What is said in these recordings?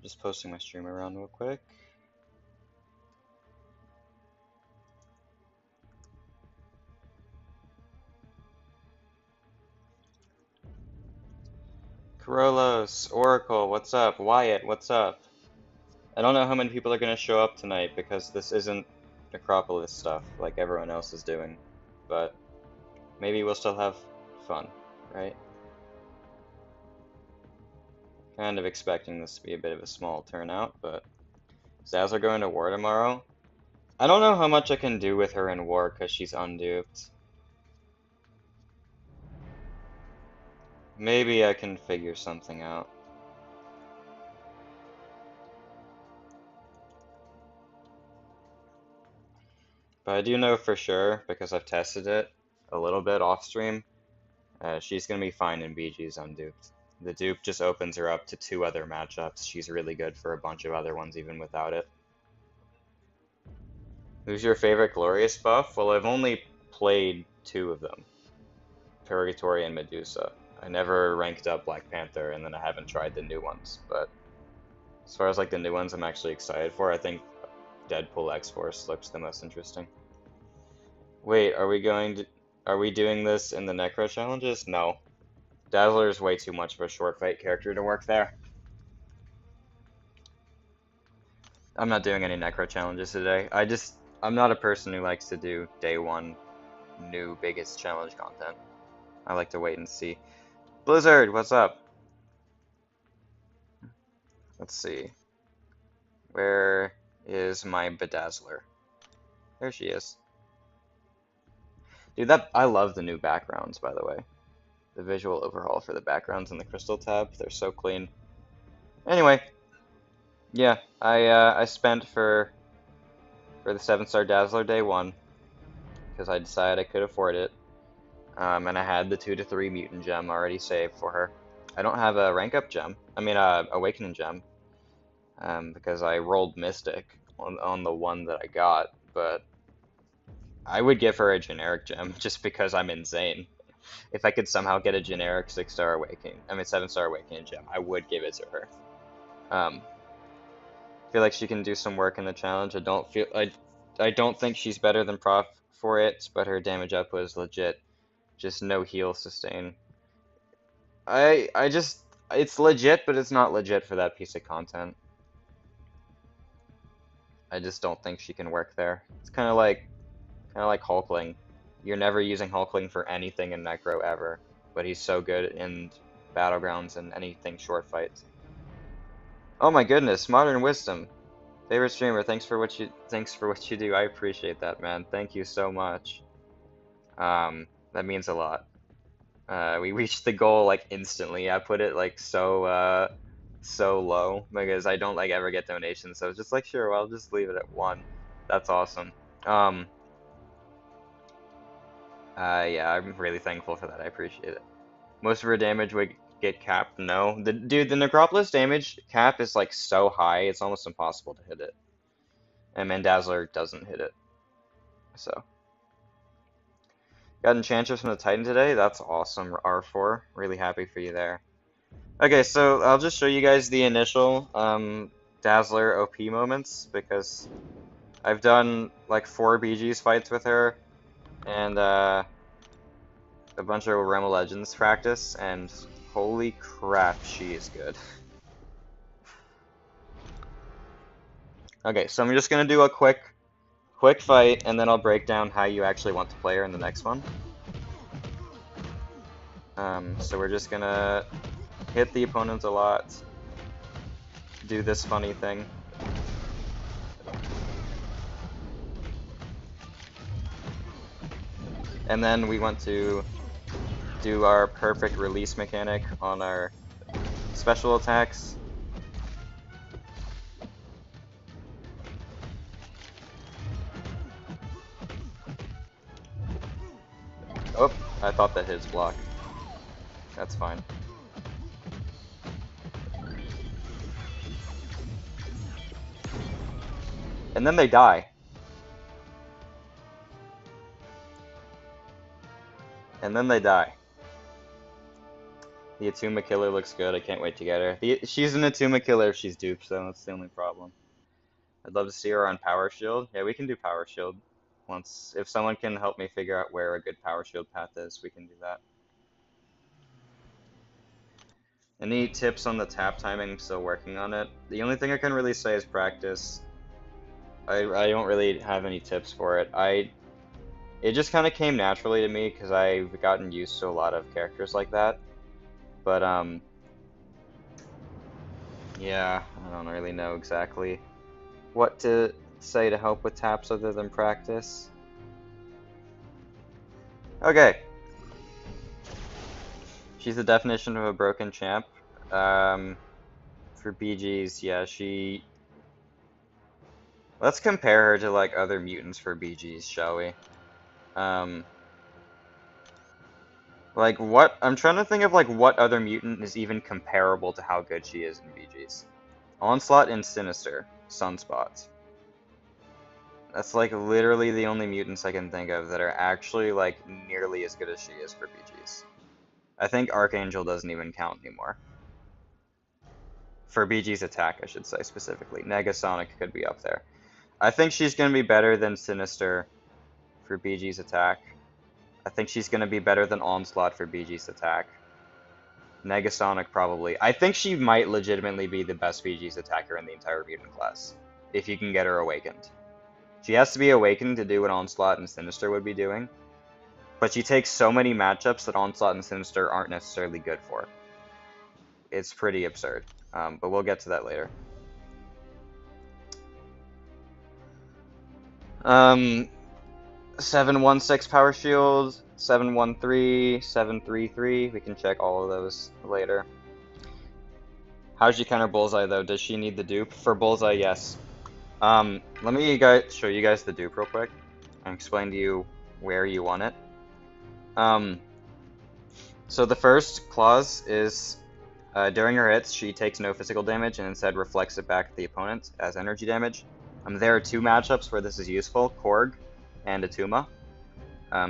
Just posting my stream around real quick. Corollos, Oracle, what's up? Wyatt, what's up? I don't know how many people are going to show up tonight because this isn't Necropolis stuff like everyone else is doing, but maybe we'll still have fun, right? Kind of expecting this to be a bit of a small turnout, but is Dazzler going to war tomorrow? I don't know how much I can do with her in war because she's unduped. Maybe I can figure something out. But I do know for sure, because I've tested it a little bit off stream, she's going to be fine in BG's unduped. The dupe just opens her up to 2 other matchups. She's really good for a bunch of other ones even without it. Who's your favorite Glorious buff? Well, I've only played 2 of them. Purgatory and Medusa. I never ranked up Black Panther, and then I haven't tried the new ones, but as far as like the new ones I'm actually excited for, I think Deadpool X-Force looks the most interesting. Wait, are we doing this in the Necro challenges? No. Dazzler is way too much of a short fight character to work there. I'm not doing any Necro challenges today. I'm not a person who likes to do day 1 new biggest challenge content. I like to wait and see. Blizzard, what's up? Let's see. Where is my Bedazzler? There she is. Dude, I love the new backgrounds, by the way. The visual overhaul for the backgrounds in the Crystal tab, they're so clean. Anyway, yeah, I spent for the 7-star Dazzler day 1 because I decided I could afford it. And I had the 2 to 3 mutant gem already saved for her. I don't have a rank up gem. I mean, awakening gem. Because I rolled Mystic on the one that I got, but I would give her a generic gem just because I'm insane. If I could somehow get a generic 7-star awakening gem, I would give it to her. I feel like she can do some work in the challenge. I don't think she's better than Prof for it, but her damage up was legit. Just no heal sustain. It's legit, but it's not legit for that piece of content. I just don't think she can work there. It's kind of like Hulkling. You're never using Hulkling for anything in Necro ever, but he's so good in Battlegrounds and anything short fights. Oh my goodness, Modern Wisdom. Favorite streamer, thanks for what you do. I appreciate that, man. Thank you so much. That means a lot. We reached the goal like instantly. I put it like so low because I don't like ever get donations. So it's just like, sure, well, I'll just leave it at 1. That's awesome. Yeah, I'm really thankful for that. I appreciate it. Most of her damage would get capped. No, dude, the Necropolis damage cap is like so high, it's almost impossible to hit it. And Dazzler doesn't hit it. So, got Enchantress from the Titan today. That's awesome, R4. Really happy for you there. Okay, so I'll just show you guys the initial Dazzler OP moments because I've done like 4 BG's fights with her and a bunch of Realm of Legends practice, and holy crap, she is good. Okay, so I'm just gonna do a quick fight, and then I'll break down how you actually want to play her in the next one. So we're just gonna hit the opponent a lot, do this funny thing. And then we want to do our perfect release mechanic on our special attacks. Oh, I thought that hit his block. That's fine. And then they die. And then they die. The Atuma killer looks good. I can't wait to get her. She's an Atuma killer if she's duped, though. That's the only problem. I'd love to see her on Power Shield. Yeah, we can do Power Shield. If someone can help me figure out where a good Power Shield path is, we can do that. Any tips on the tap timing? I'm still working on it. The only thing I can really say is practice. I don't really have any tips for it. It just kind of came naturally to me because I've gotten used to a lot of characters like that. But yeah, I don't really know exactly what to say to help with taps other than practice. Okay. She's the definition of a broken champ. For BGs, yeah, let's compare her to like other mutants for BGs, shall we? Like what? I'm trying to think of like what other mutant is even comparable to how good she is in BGs. Onslaught and Sinister, Sunspot. That's like literally the only mutants I can think of that are actually like nearly as good as she is for BGs. I think Archangel doesn't even count anymore. For BG's attack, I should say specifically. Negasonic could be up there. I think she's going to be better than Sinister for BG's attack. I think she's going to be better than Onslaught for BG's attack. Negasonic probably. I think she might legitimately be the best BG's attacker in the entire mutant class, if you can get her awakened. She has to be awakened to do what Onslaught and Sinister would be doing, but she takes so many matchups that Onslaught and Sinister aren't necessarily good for. It's pretty absurd, but we'll get to that later. 716 power shield, 713, 733. We can check all of those later. How's she counter Bullseye though? Does she need the dupe? For Bullseye, yes. Let me show you guys the dupe real quick and explain to you where you want it. So the first clause is during her hits, she takes no physical damage and instead reflects it back at the opponent as energy damage. There are two matchups where this is useful, Korg and Atuma.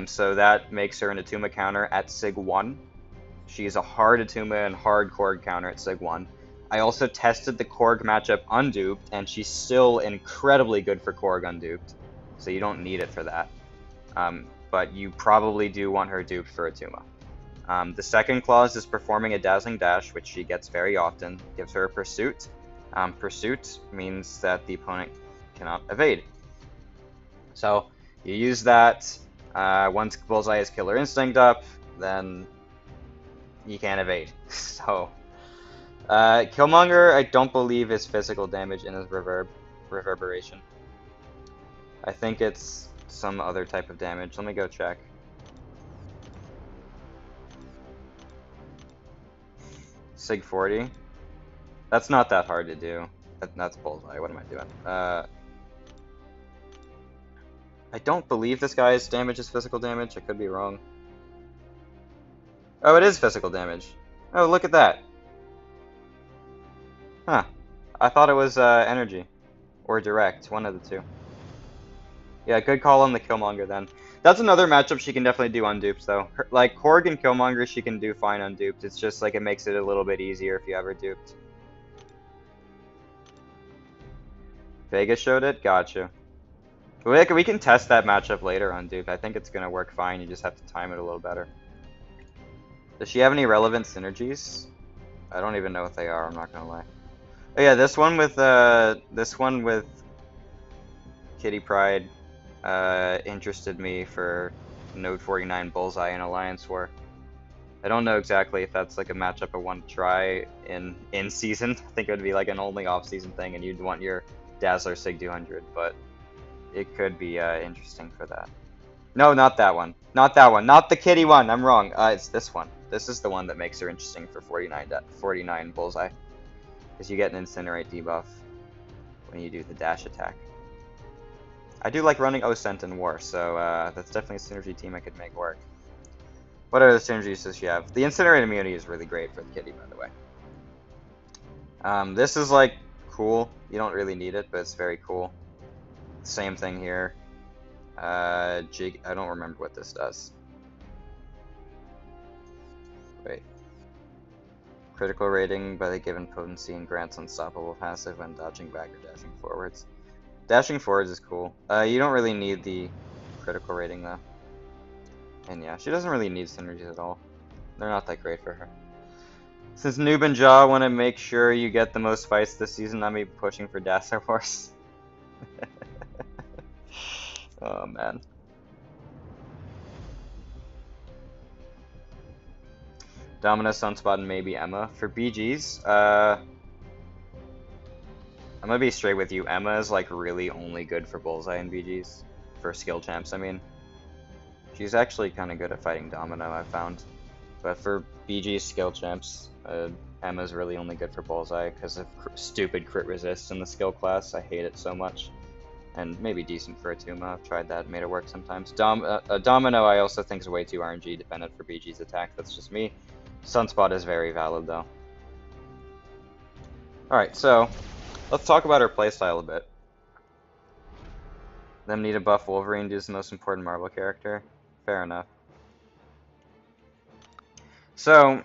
So that makes her an Atuma counter at Sig 1. She's a hard Atuma and hard Korg counter at Sig 1. I also tested the Korg matchup unduped, and she's still incredibly good for Korg unduped. So you don't need it for that. But you probably do want her duped for Atuma. The second clause is performing a Dazzling Dash, which she gets very often. Gives her a Pursuit. Pursuit means that the opponent cannot evade. So you use that. Once Bullseye has Killer Instinct up, then you can't evade. So Killmonger, I don't believe is physical damage in his reverberation. I think it's some other type of damage. Let me go check. Sig 40. That's not that hard to do. That's Bullseye. What am I doing? I don't believe this guy's damage is physical damage. I could be wrong. Oh, it is physical damage. Oh, look at that. Huh. I thought it was energy. Or direct. One of the two. Yeah, good call on the Killmonger then. That's another matchup she can definitely do unduped though. Like Korg and Killmonger she can do fine unduped. It's just like it makes it a little bit easier if you have her duped. Vegas showed it? Gotcha. We can test that matchup later on dupe. I think it's gonna work fine. You just have to time it a little better. Does she have any relevant synergies? I don't even know what they are. I'm not gonna lie. Oh yeah, this one with Kitty Pryde interested me for Node 49 Bullseye and Alliance War. I don't know exactly if that's like a matchup I want to try in season. I think it would be like an only off season thing, and you'd want your Dazzler Sig 200, but it could be interesting for that. No, not that one. Not that one. Not the kitty one. I'm wrong. It's this one. This is the one that makes her interesting for 49 Bullseye. Because you get an Incinerate debuff when you do the dash attack. I do like running Osent in War, so that's definitely a synergy team I could make work. What other synergies does she have? The Incinerate immunity is really great for the kitty, by the way. This is like cool. You don't really need it, but it's very cool. Same thing here. Jig. I don't remember what this does. Wait. Critical rating by the given potency and grants unstoppable passive when dodging back or dashing forwards. Dashing forwards is cool. You don't really need the critical rating though. And yeah, she doesn't really need synergies at all. They're not that great for her. Since Noob and Jaw want to make sure you get the most fights this season, I'm be pushing for Dazzler Horse. Oh man. Domino, Sunspot, and maybe Emma. For BGs, I'm gonna be straight with you. Emma is like really only good for Bullseye and BGs. For skill champs, I mean. She's actually kind of good at fighting Domino, I've found. But for BG skill champs, Emma's really only good for Bullseye because of stupid crit resist in the skill class. I hate it so much. And maybe decent for Atuma. I've tried that, made it work sometimes. Domino I also think is way too RNG dependent for BG's attack. That's just me. Sunspot is very valid though. Alright, so let's talk about her playstyle a bit. Them need a buff Wolverine to is the most important Marvel character. Fair enough. So,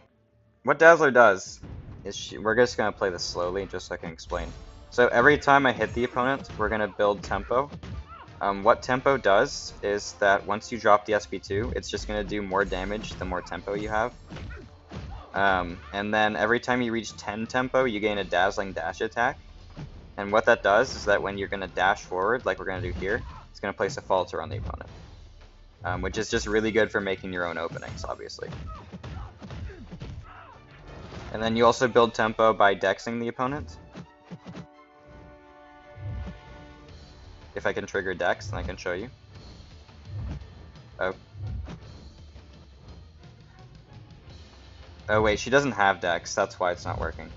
what Dazzler does is we're just going to play this slowly just so I can explain. So every time I hit the opponent, we're going to build tempo. What tempo does is that once you drop the SP2, it's just going to do more damage the more tempo you have. And then every time you reach 10 tempo, you gain a dazzling dash attack. And what that does is that when you're going to dash forward, like we're going to do here, it's going to place a falter on the opponent. Which is just really good for making your own openings, obviously. And then you also build tempo by dexing the opponent. If I can trigger dex, then I can show you. Oh. Oh wait, she doesn't have dex, that's why it's not working.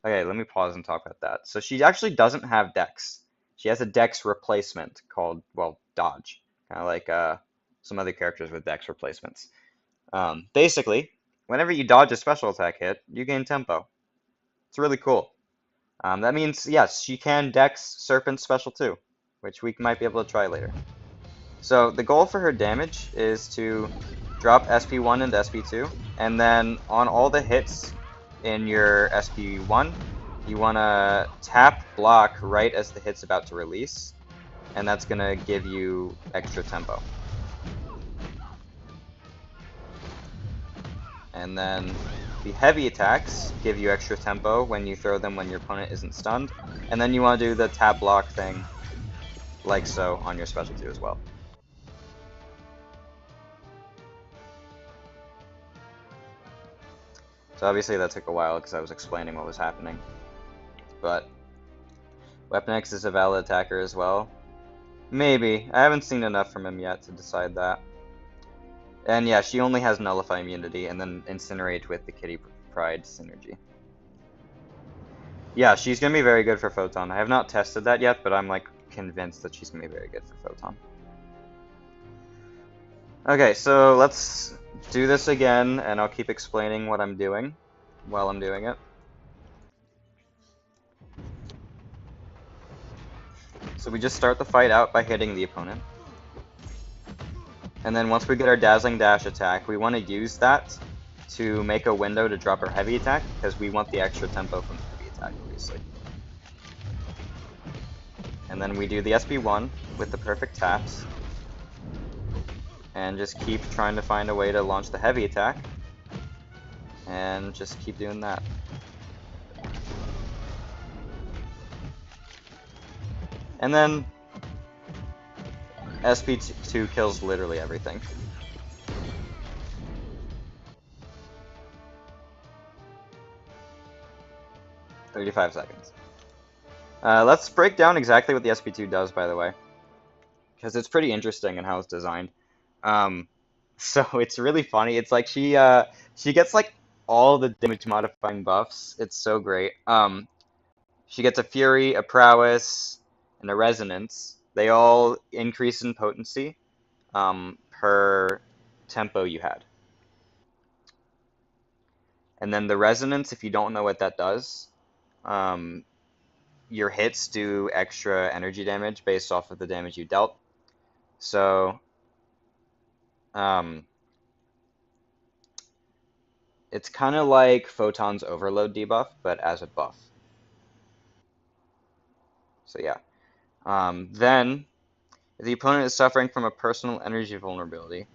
Okay, let me pause and talk about that. So she actually doesn't have dex. She has a dex replacement called, well, dodge. Kind of like some other characters with dex replacements. Basically, whenever you dodge a special attack hit, you gain tempo. It's really cool. That means, yes, she can dex Serpent special too, which we might be able to try later. So the goal for her damage is to drop SP1 into SP2, and then on all the hits in your SP1, you want to tap block right as the hit's about to release, and that's going to give you extra tempo. And then the heavy attacks give you extra tempo when you throw them when your opponent isn't stunned, and then you want to do the tap block thing like so on your special 2 as well. So obviously that took a while because I was explaining what was happening. But Weapon X is a valid attacker as well. Maybe. I haven't seen enough from him yet to decide that. And yeah, she only has Nullify immunity and then Incinerate with the Kitty Pryde synergy. Yeah, she's going to be very good for Photon. I have not tested that yet, but I'm like convinced that she's going to be very good for Photon. Okay, so let's do this again, and I'll keep explaining what I'm doing while I'm doing it. So we just start the fight out by hitting the opponent. And then once we get our Dazzling Dash attack, we want to use that to make a window to drop our heavy attack, because we want the extra tempo from the heavy attack, obviously. And then we do the SB1 with the perfect taps. And just keep trying to find a way to launch the heavy attack. And just keep doing that. And then SP2 kills literally everything. "35 seconds. Let's break down exactly what the SP2 does, by the way, because it's pretty interesting in how it's designed. So it's really funny. It's like she gets like all the damage modifying buffs. It's so great. She gets a Fury, a Prowess, and a Resonance. They all increase in potency per tempo you had. And then the Resonance, if you don't know what that does, your hits do extra energy damage based off of the damage you dealt. So It's kind of like Photon's overload debuff, but as a buff. So yeah. Then, if the opponent is suffering from a personal energy vulnerability,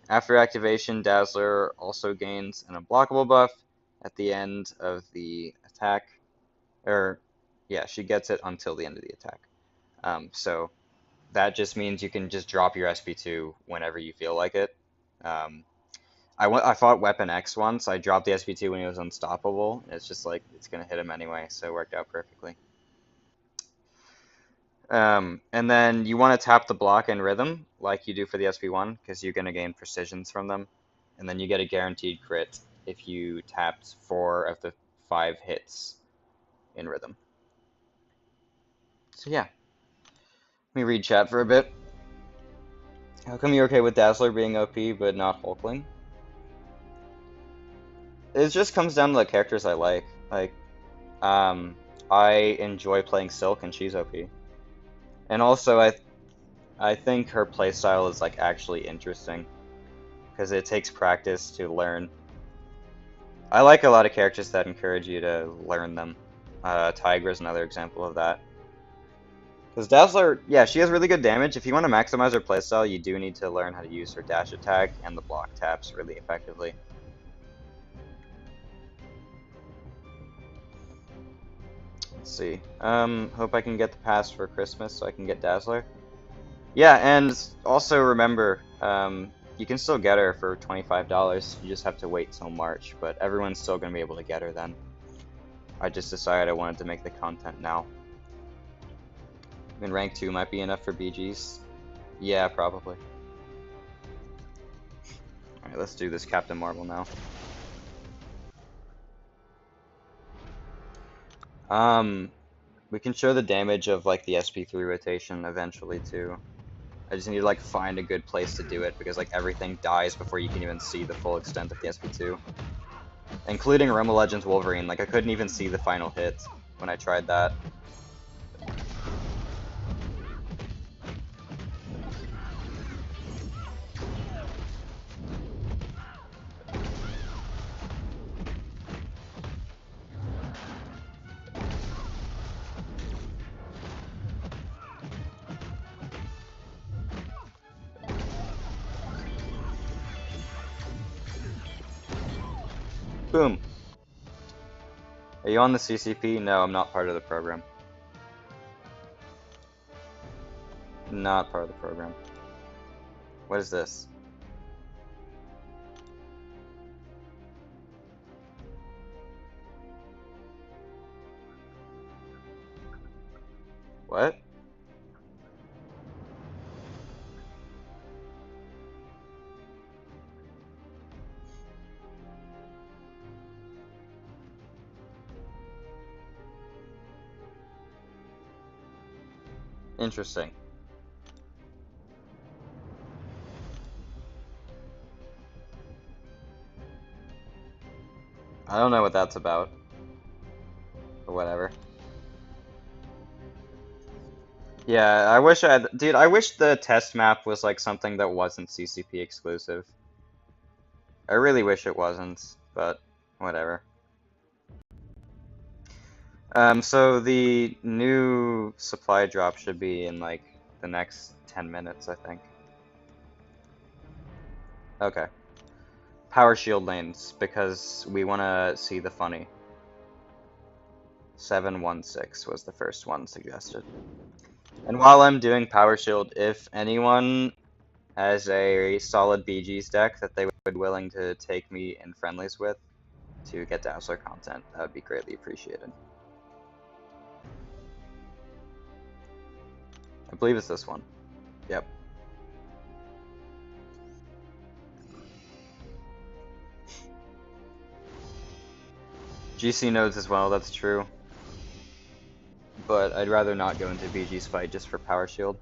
after activation, Dazzler also gains an unblockable buff at the end of the attack. Or, yeah, she gets it until the end of the attack. So that just means you can just drop your SP2 whenever you feel like it. Um, I fought Weapon X once. I dropped the SP2 when he was unstoppable. It's just like, it's going to hit him anyway, so it worked out perfectly. And then you want to tap the block and rhythm like you do for the SP1 because you're going to gain precisions from them. And then you get a guaranteed crit if you tapped 4 of the 5 hits in rhythm. So yeah, let me read chat for a bit. How come you're okay with Dazzler being OP but not Hulkling? It just comes down to the characters I like. Um, I enjoy playing Silk and she's OP. And also I think her playstyle is like actually interesting because it takes practice to learn. I like a lot of characters that encourage you to learn them. Tigra is another example of that. Because Dazzler, yeah, she has really good damage. If you want to maximize her playstyle, you do need to learn how to use her dash attack and the block taps really effectively. Let's see. Hope I can get the pass for Christmas so I can get Dazzler. Yeah, and also remember, you can still get her for $25. You just have to wait till March, but everyone's still going to be able to get her then. I just decided I wanted to make the content now. I mean, rank 2 might be enough for BGs. Yeah, probably. Alright, let's do this Captain Marvel now. We can show the damage of like the SP3 rotation eventually too. I just need to like find a good place to do it because like everything dies before you can even see the full extent of the SP2. Including Realm of Legends Wolverine, like I couldn't even see the final hit when I tried that. Boom. Are you on the CCP? No, I'm not part of the program. Not part of the program. What is this? What? Interesting. I don't know what that's about. But whatever. Yeah, I wish dude, I wish the test map was like something that wasn't CCP exclusive. I really wish it wasn't, but whatever. So the new supply drop should be in like the next 10 minutes, I think. Okay. Power shield lanes, because we want to see the funny. 716 was the first one suggested. And while I'm doing power shield, if anyone has a solid BG's deck that they would be willing to take me in friendlies with to get Dazzler content, that would be greatly appreciated. I believe it's this one. Yep. GC nodes as well, that's true. But I'd rather not go into BG's fight just for power shield.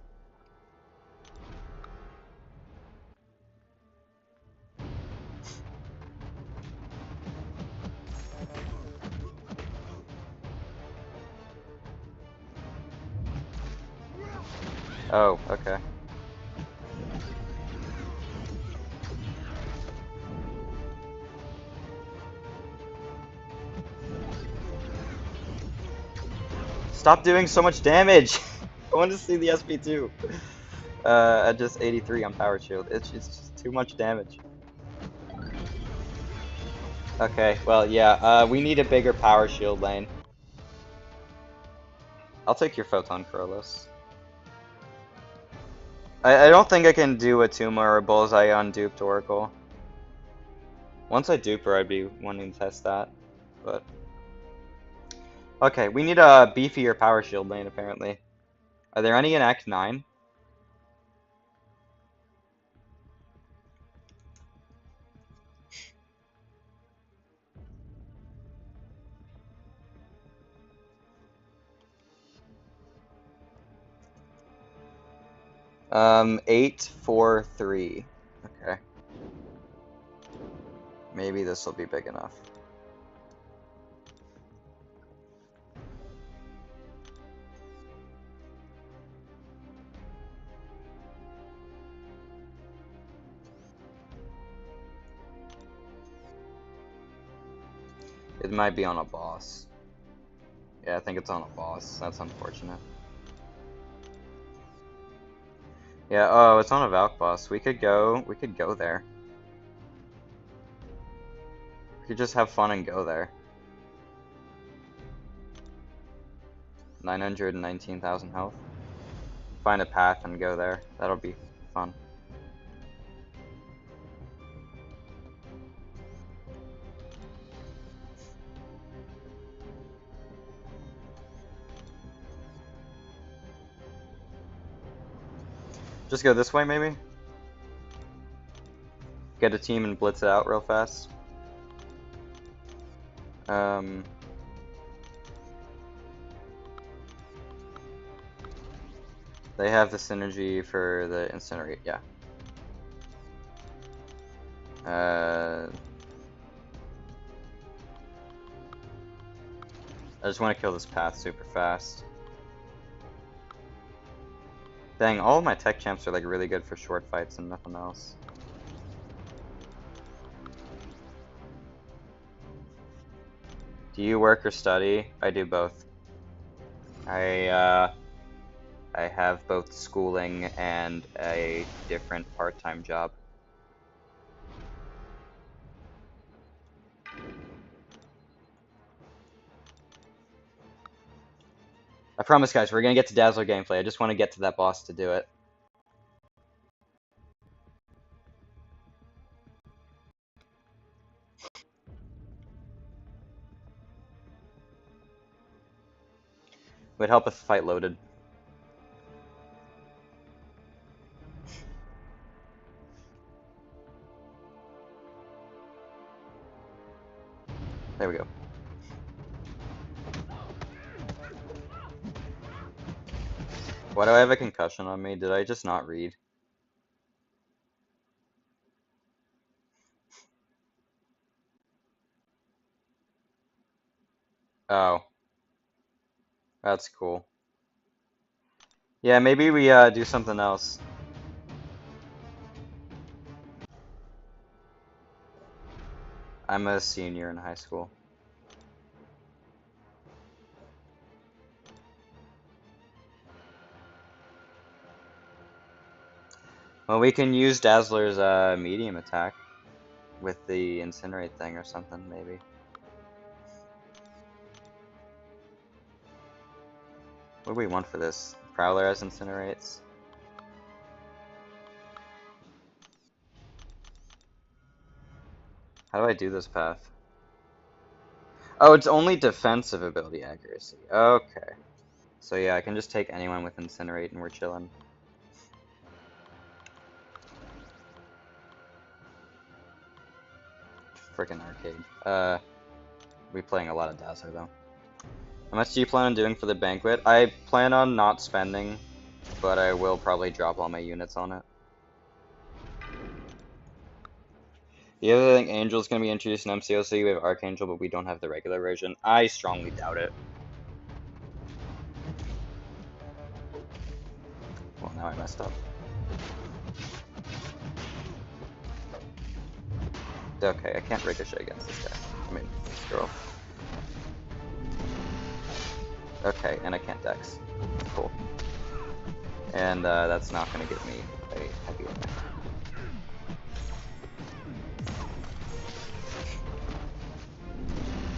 Oh, okay. Stop doing so much damage! I want to see the SP2. At just 83 on power shield. It's just too much damage. Okay, well, yeah, we need a bigger power shield lane. I'll take your Photon Corollas. I don't think I can do a Tuma or a Bullseye on duped Oracle. Once I dupe her, I'd be wanting to test that, but... Okay, we need a beefier power shield lane, apparently. Are there any in Act 9? Um, 8, 4, 3. Okay. Maybe this will be big enough. It might be on a boss. Yeah, I think it's on a boss. That's unfortunate. Yeah, oh, it's on a Valk boss. We could go there. We could just have fun and go there. 919,000 health. Find a path and go there. That'll be fun. Just go this way, maybe? Get a team and blitz it out real fast. They have the synergy for the incinerate, yeah. I just want to kill this path super fast. Dang, all of my tech champs are like really good for short fights and nothing else. Do you work or study? I do both. I have both schooling and a different part-time job. I promise, guys, we're gonna get to Dazzler gameplay. I just want to get to that boss to do it. It would help if the fight loaded. There we go. Why do I have a concussion on me? Did I just not read? Oh. That's cool. Yeah, maybe we do something else. I'm a senior in high school. Well, we can use Dazzler's medium attack with the incinerate thing or something, maybe. What do we want for this? Prowler as incinerates? How do I do this path? Oh, it's only defensive ability accuracy. Okay. So yeah, I can just take anyone with incinerate and we're chilling. Frickin' arcade. We playing a lot of Dazzler though. How much do you plan on doing for the banquet? I plan on not spending, but I will probably drop all my units on it. The other thing, Angel's gonna be introduced in MCOC. We have Archangel, but we don't have the regular version. I strongly doubt it. Well, now I messed up. Okay, I can't ricochet against this guy. I mean, this girl. Okay, and I can't dex. Cool. And that's not gonna give me a heavy attack.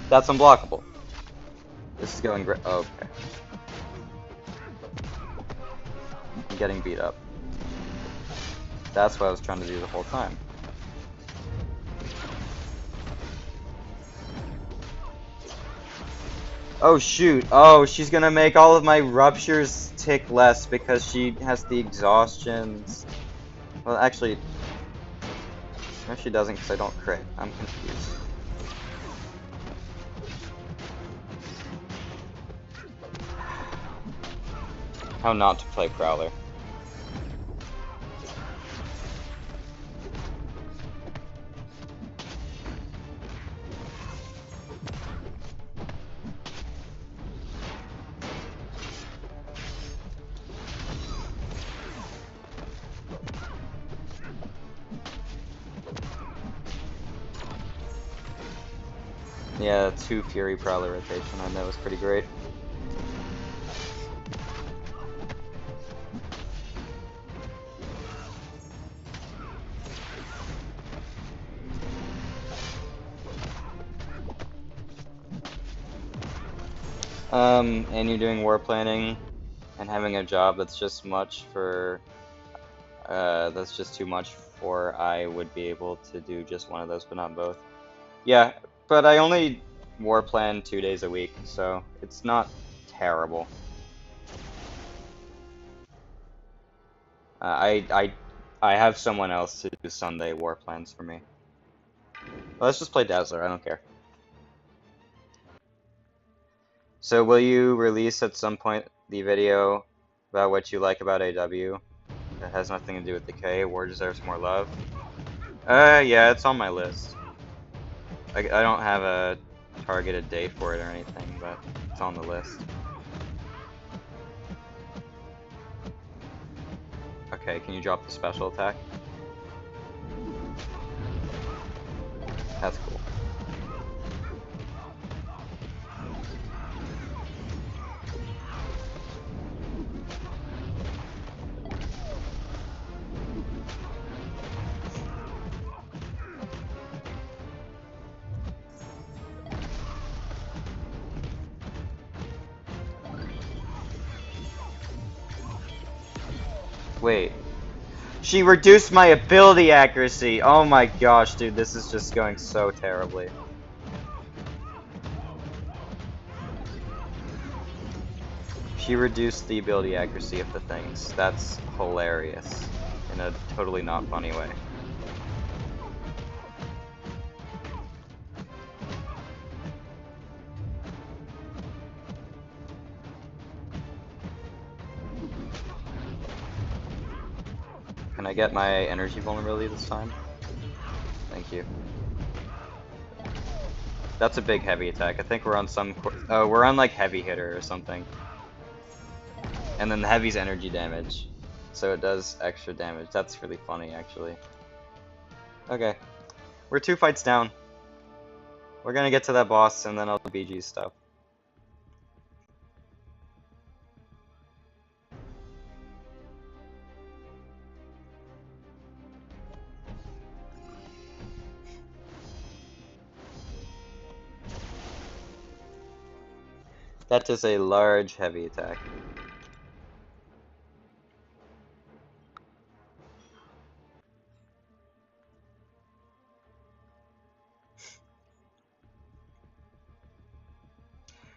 That's unblockable. This is going great. Oh, okay. I'm getting beat up. That's what I was trying to do the whole time. Oh shoot. Oh, she's gonna make all of my ruptures tick less because she has the exhaustions. Well, actually, no, she doesn't because I don't crit. I'm confused. How not to play Prowler. Yeah, 2 Fury Prowler rotation, and that was pretty great. And you're doing war planning and having a job that's just much for, that's just too much for I would be able to do just one of those, but not both. Yeah, but I only war plan 2 days a week, so it's not terrible. I have someone else to do Sunday war plans for me. Well, let's just play Dazzler, I don't care. So will you release at some point the video about what you like about AW? That has nothing to do with the K. War deserves more love. Yeah, it's on my list. I don't have a targeted date for it or anything, but it's on the list. Okay, can you drop the special attack? That's cool. Wait. She reduced my ability accuracy! Oh my gosh, dude, this is just going so terribly. She reduced the ability accuracy of the things. That's hilarious. In a totally not funny way. Can I get my energy vulnerability this time? Thank you. That's a big heavy attack. I think we're on some... Oh, we're on like heavy hitter or something. And then the heavy's energy damage. So it does extra damage. That's really funny, actually. Okay. We're 2 fights down. We're gonna get to that boss and then I'll do BG stuff. That is a large heavy attack.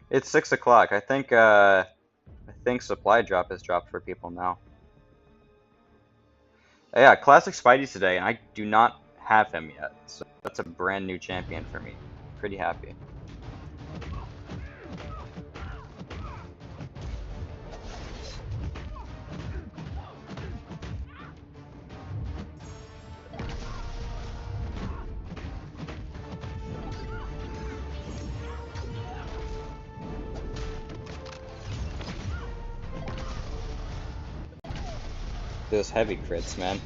It's 6 o'clock. I think supply drop has dropped for people now. Yeah, Classic Spidey's today, and I do not have him yet, so that's a brand new champion for me. Pretty happy. Those heavy crits, man.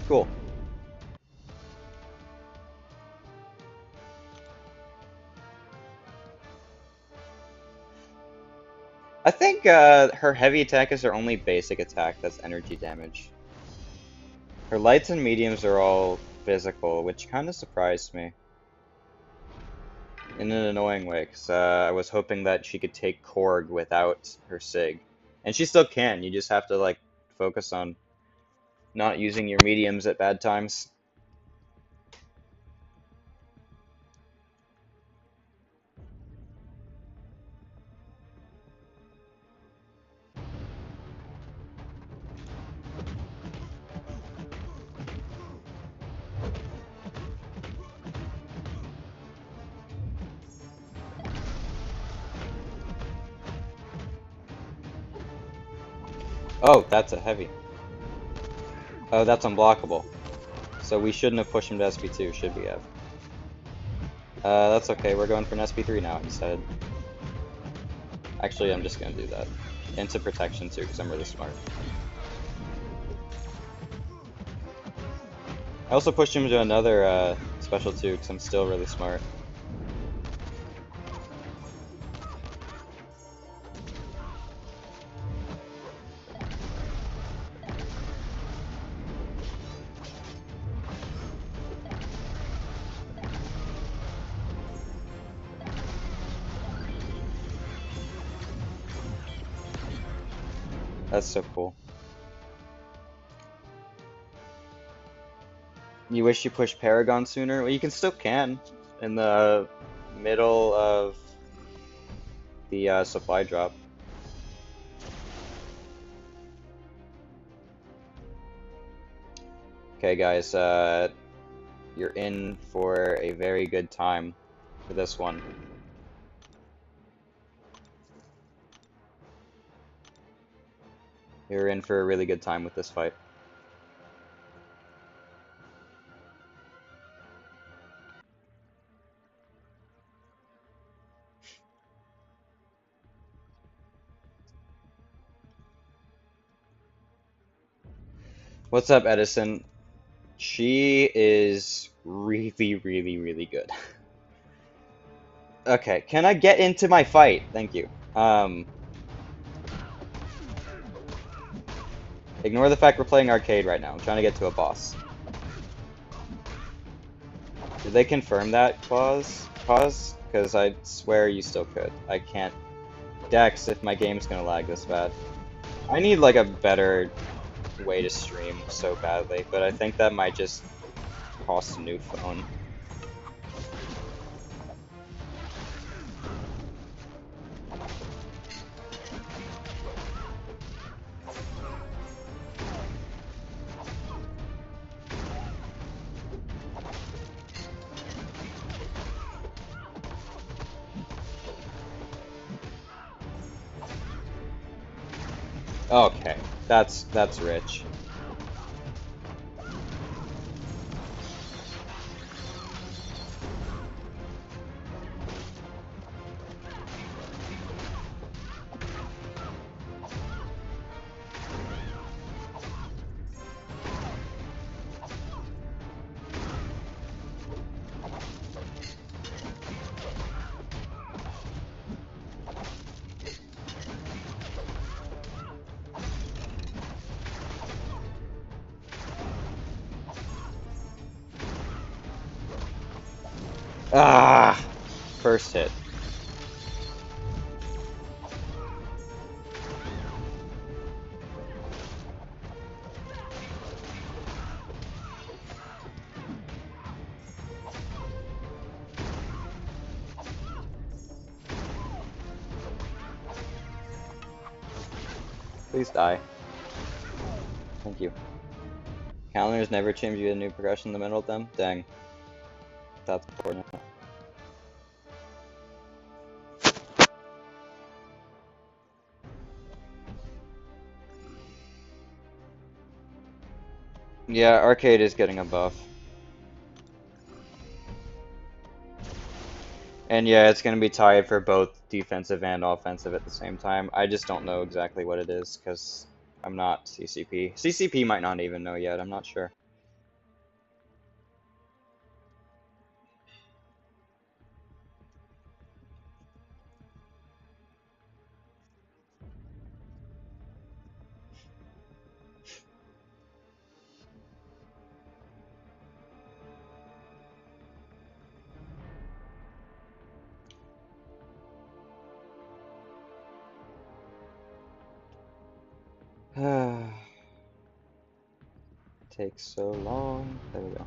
Cool. I think her heavy attack is her only basic attack that's energy damage. Her lights and mediums are all physical, which kind of surprised me in an annoying way, because I was hoping that she could take Korg without her Sig. And she still can, you just have to like focus on not using your mediums at bad times. Oh, that's a heavy. Oh, that's unblockable. So we shouldn't have pushed him to SP2, should we have? That's okay, we're going for an SP3 now instead. Actually, I'm just gonna do that. Into protection too, because I'm really smart. I also pushed him to another special too, because I'm still really smart. That's so cool. You wish you pushed Paragon sooner? Well, you can still can in the middle of the supply drop. Okay, guys, you're in for a very good time for this one. You're in for a really good time with this fight. What's up, Edison? She is really, really, really good. Okay, can I get into my fight? Thank you. Ignore the fact we're playing arcade right now. I'm trying to get to a boss. Did they confirm that clause? Pause? Because I swear you still could. I can't. Dex, if my game's gonna lag this bad. I need like a better way to stream so badly, but I think that might just cost a new phone. Okay, that's rich. Ah, first hit. Please die. Thank you. Calendars never change you a new progression in the middle of them? Dang. That's important. Yeah, arcade is getting a buff. And yeah, it's going to be tied for both defensive and offensive at the same time. I just don't know exactly what it is, because I'm not CCP. CCP might not even know yet, I'm not sure. Takes so long. There we go.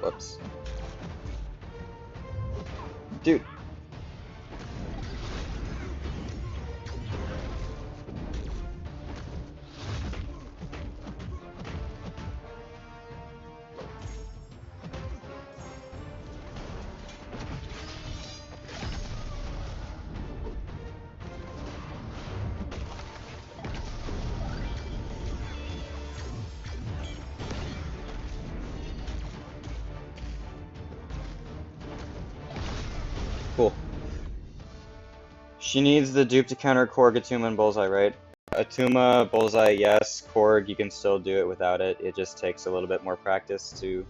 Whoops. Dude. Cool. She needs the dupe to counter Korg, Atuma, and Bullseye, right? Atuma, Bullseye, yes. Korg, you can still do it without it. It just takes a little bit more practice to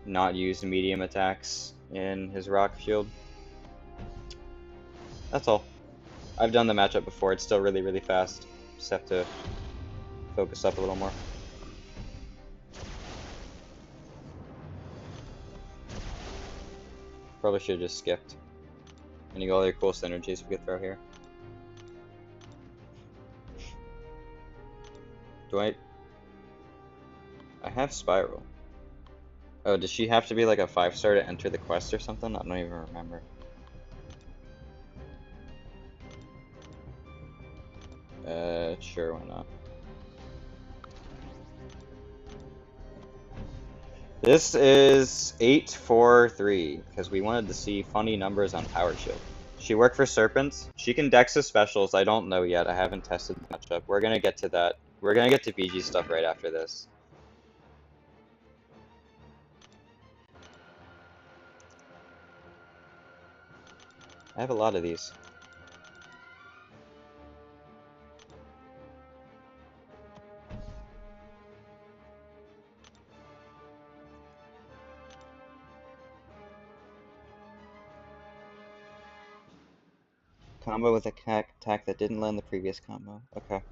not use medium attacks in his rock shield. That's all. I've done the matchup before. It's still really, really fast. Just have to focus up a little more. Probably should have just skipped. And you got all your cool synergies we could throw here. Do I have Spiral. Oh, does she have to be like a 5-star to enter the quest or something? I don't even remember. Sure, why not? This is 843, because we wanted to see funny numbers on Power Shield. She worked for Serpents. She can dex the specials. I don't know yet. I haven't tested the matchup. We're gonna get to that. We're gonna get to BG stuff right after this. I have a lot of these. Combo with a attack that didn't land the previous combo. Okay.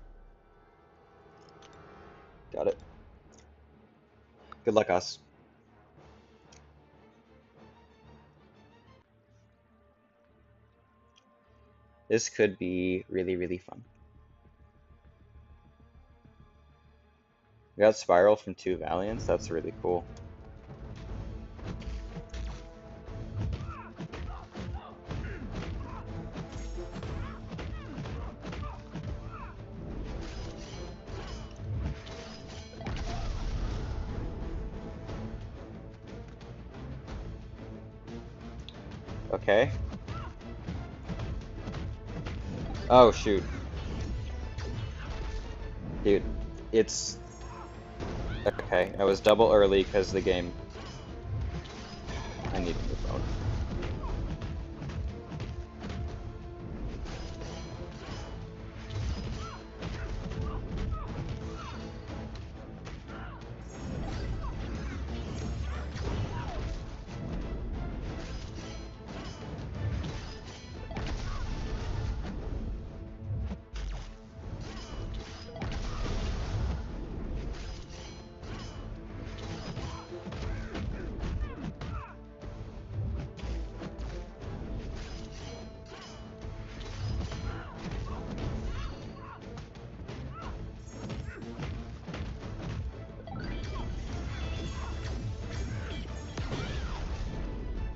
Got it. Good luck, us. This could be really, really fun. We got Spiral from 2 Valiants. That's really cool. Okay. Oh, shoot. Dude, it's... Okay, I was double early because the game... I need a new phone.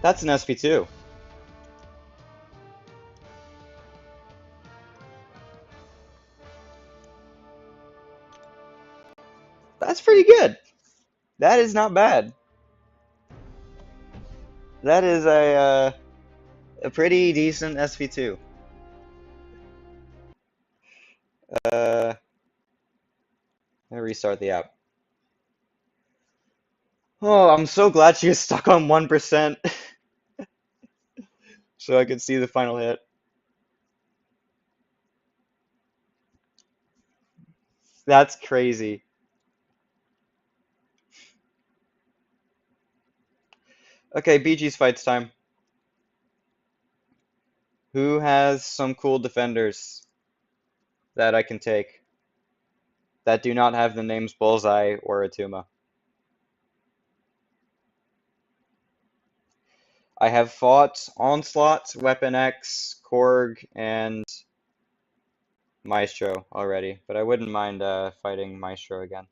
That's an SP2. That's pretty good. That is not bad. That is a pretty decent SP2. I'm gonna restart the app. Oh, I'm so glad she was stuck on 1%. So I could see the final hit. That's crazy. Okay, BG's fights time. Who has some cool defenders? that I can take that do not have the names Bullseye or Atuma. I have fought Onslaught, Weapon X, Korg, and Maestro already, but I wouldn't mind fighting Maestro again.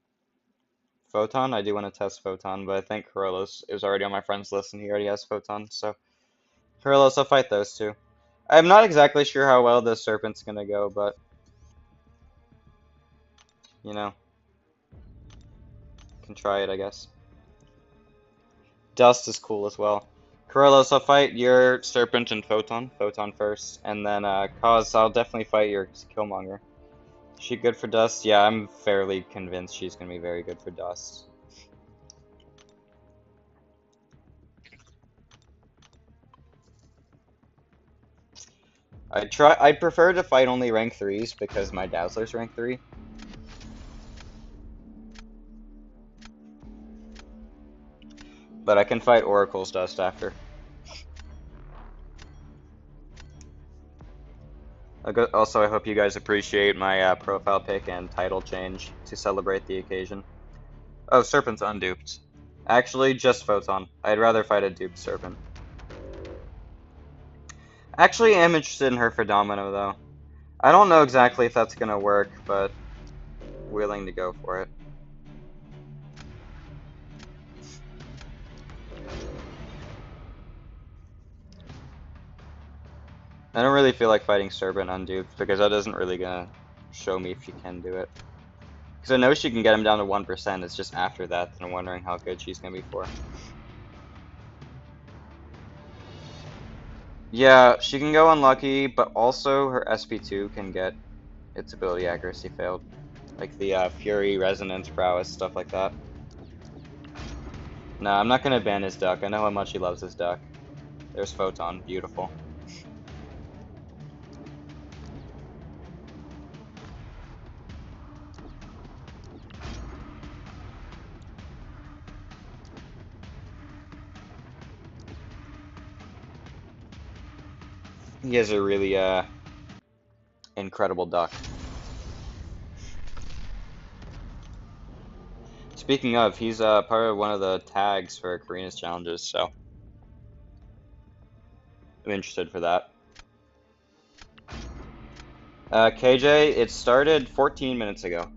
Photon, I do want to test Photon, but I think Corollos is already on my friends list and he already has Photon, so Corollos, I'll fight those two. I'm not exactly sure how well the Serpent's gonna go, but you know, can try it, I guess. Dust is cool as well. Corollos, I'll fight your Serpent and Photon. Photon first, and then Cause, I'll definitely fight your Killmonger. Is she good for Dust? Yeah, I'm fairly convinced she's gonna be very good for Dust. I'd prefer to fight only rank 3s because my Dazzler's rank 3. But I can fight Oracle's Dust after. Also, I hope you guys appreciate my profile pic and title change to celebrate the occasion. Oh, Serpent's unduped. Actually, just Photon. I'd rather fight a duped Serpent. Actually, I'm interested in her for Domino, though. I don't know exactly if that's gonna work, but willing to go for it. I don't really feel like fighting Serpent unduped, because that isn't really gonna show me if she can do it. Because I know she can get him down to 1%, it's just after that that I'm wondering how good she's gonna be for. Yeah, she can go unlucky, but also her SP2 can get its ability accuracy failed. Like the Fury, Resonance, Prowess, stuff like that. No, I'm not gonna ban his duck. I know how much he loves his duck. There's Photon, beautiful. He has a really incredible duck. Speaking of, he's part of one of the tags for Karina's challenges, so I'm interested for that. KJ, it started 14 minutes ago.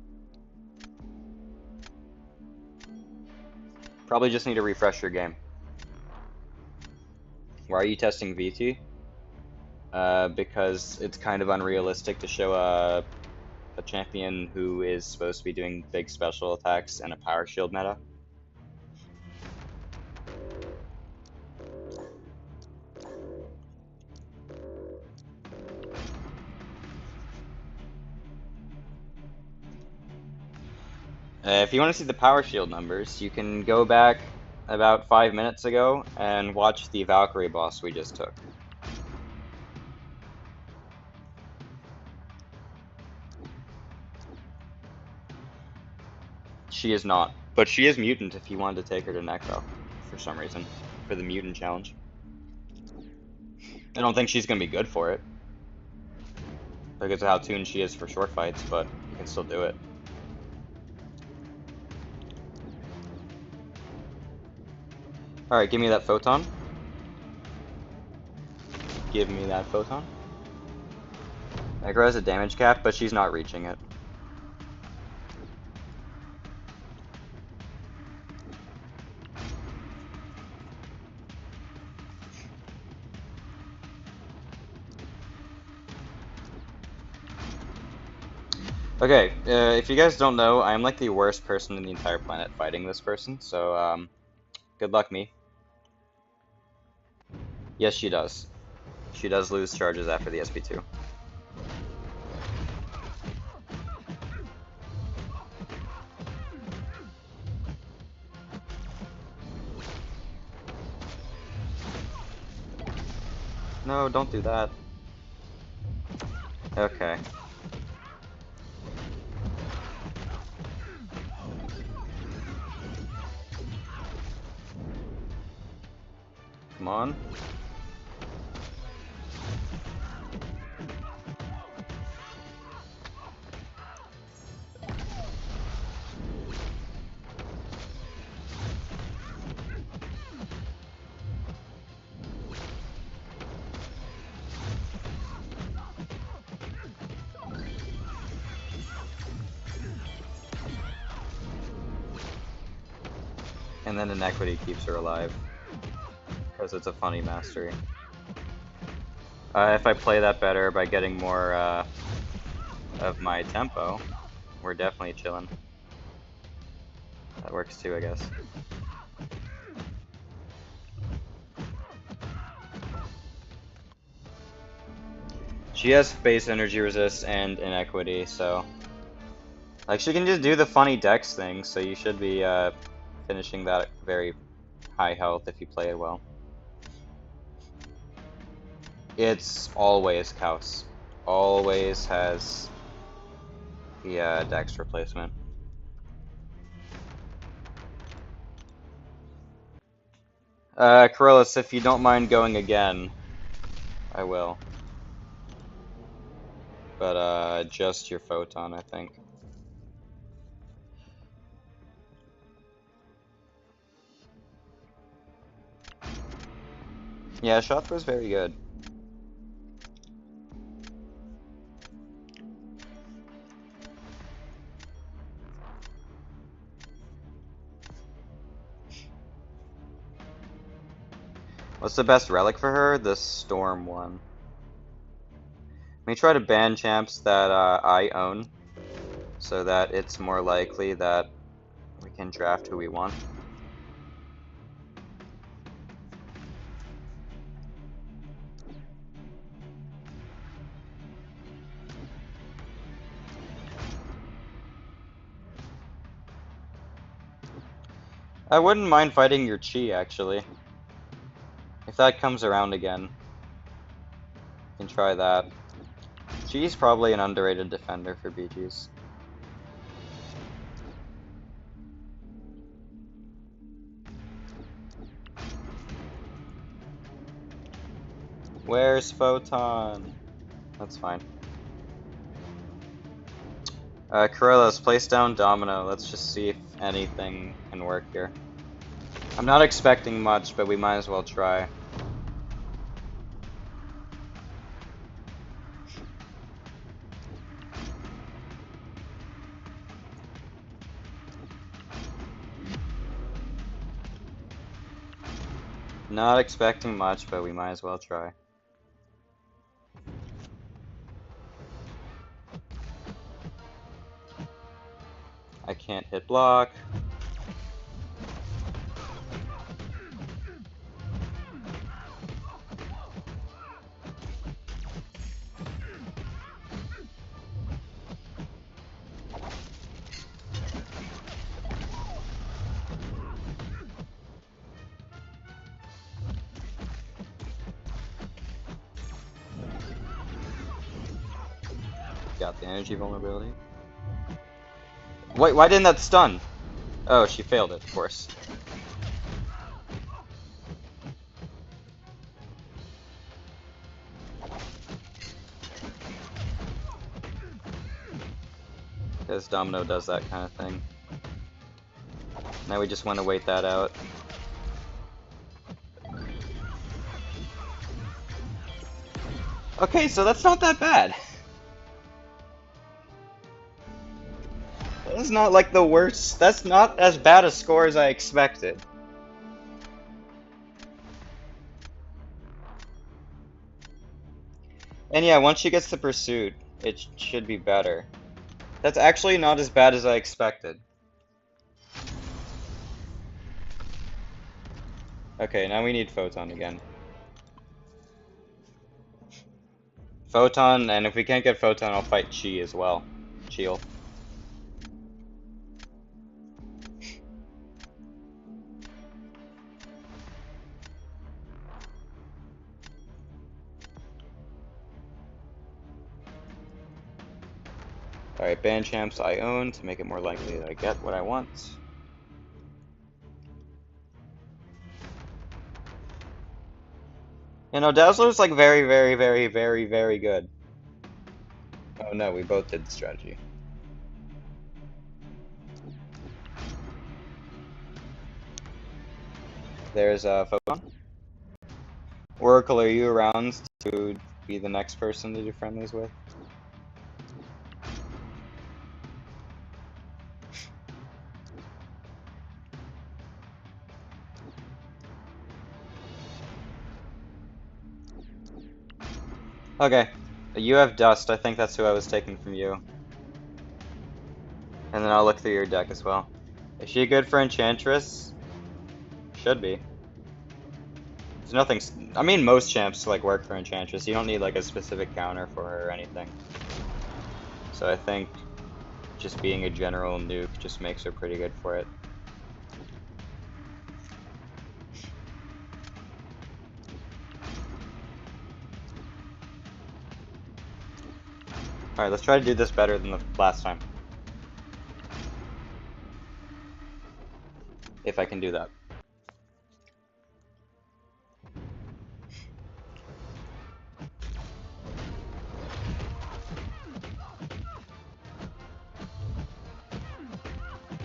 Probably just need to refresh your game. Why are you testing VT? Because it's kind of unrealistic to show a champion who is supposed to be doing big special attacks and a power shield meta. If you want to see the power shield numbers, you can go back about 5 minutes ago and watch the Valkyrie boss we just took. She is not, but she is mutant if you wanted to take her to Necro for some reason, for the mutant challenge. I don't think she's going to be good for it, because of how tuned she is for short fights, but you can still do it. Alright, give me that Photon. Give me that Photon. Necro has a damage cap, but she's not reaching it. Okay, if you guys don't know, I'm like the worst person in the entire planet fighting this person, so good luck me. Yes, she does. She does lose charges after the SP2. No, don't do that. Okay. Come on. And then Inequity keeps her alive, because it's a funny mastery. If I play that better by getting more of my tempo, we're definitely chilling. That works too, I guess. She has base energy resist and Inequity, so like she can just do the funny dex thing, so you should be finishing that at very high health if you play it well. It's always Kaus. Always has the dex replacement. Coryllis, if you don't mind going again, I will. But just your photon, I think. Yeah, shot was very good. What's the best relic for her? The Storm one. Let me try to ban champs that I own, so that it's more likely that we can draft who we want. I wouldn't mind fighting your Chi, actually. If that comes around again, you can try that. Chi's probably an underrated defender for BGs. Where's Photon? That's fine. Coryllis, place down Domino. Let's just see if anything can work here. I'm not expecting much, but we might as well try. Not expecting much, but we might as well try. I can't hit block. Got the energy vulnerability. Wait, why didn't that stun? Oh, she failed it, of course. Because Domino does that kind of thing. Now we just want to wait that out. Okay, so that's not that bad. That's not like the worst. That's not as bad a score as I expected. And yeah, once she gets the pursuit, it should be better. That's actually not as bad as I expected. Okay, now we need Photon again. Photon, and if we can't get Photon, I'll fight Chi as well. Chi'll. Alright, ban champs I own to make it more likely that I get what I want. You know, Dazzler's like very, very, very, very, very good. Oh no, we both did the strategy. There's Photon. Oracle, are you around to be the next person to do friendlies with? Okay, you have Dust. I think that's who I was taking from you. And then I'll look through your deck as well. Is she good for Enchantress? Should be. There's nothing. I mean, most champs like work for Enchantress. You don't need like a specific counter for her or anything. So I think just being a general nuke just makes her pretty good for it. Alright, let's try to do this better than the last time. If I can do that.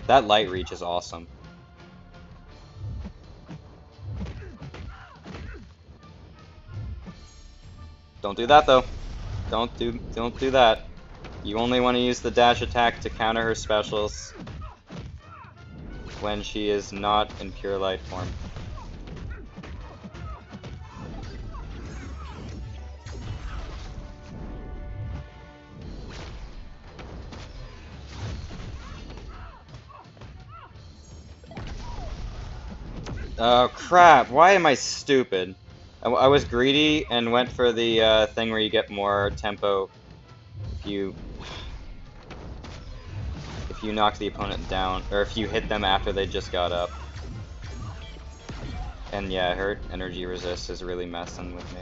That light reach is awesome. Don't do that though. Don't do that. You only want to use the dash attack to counter her specials when she is not in pure light form. Oh crap, why am I stupid? I was greedy and went for the thing where you get more tempo if you knock the opponent down, or if you hit them after they just got up. And yeah, her energy resist is really messing with me.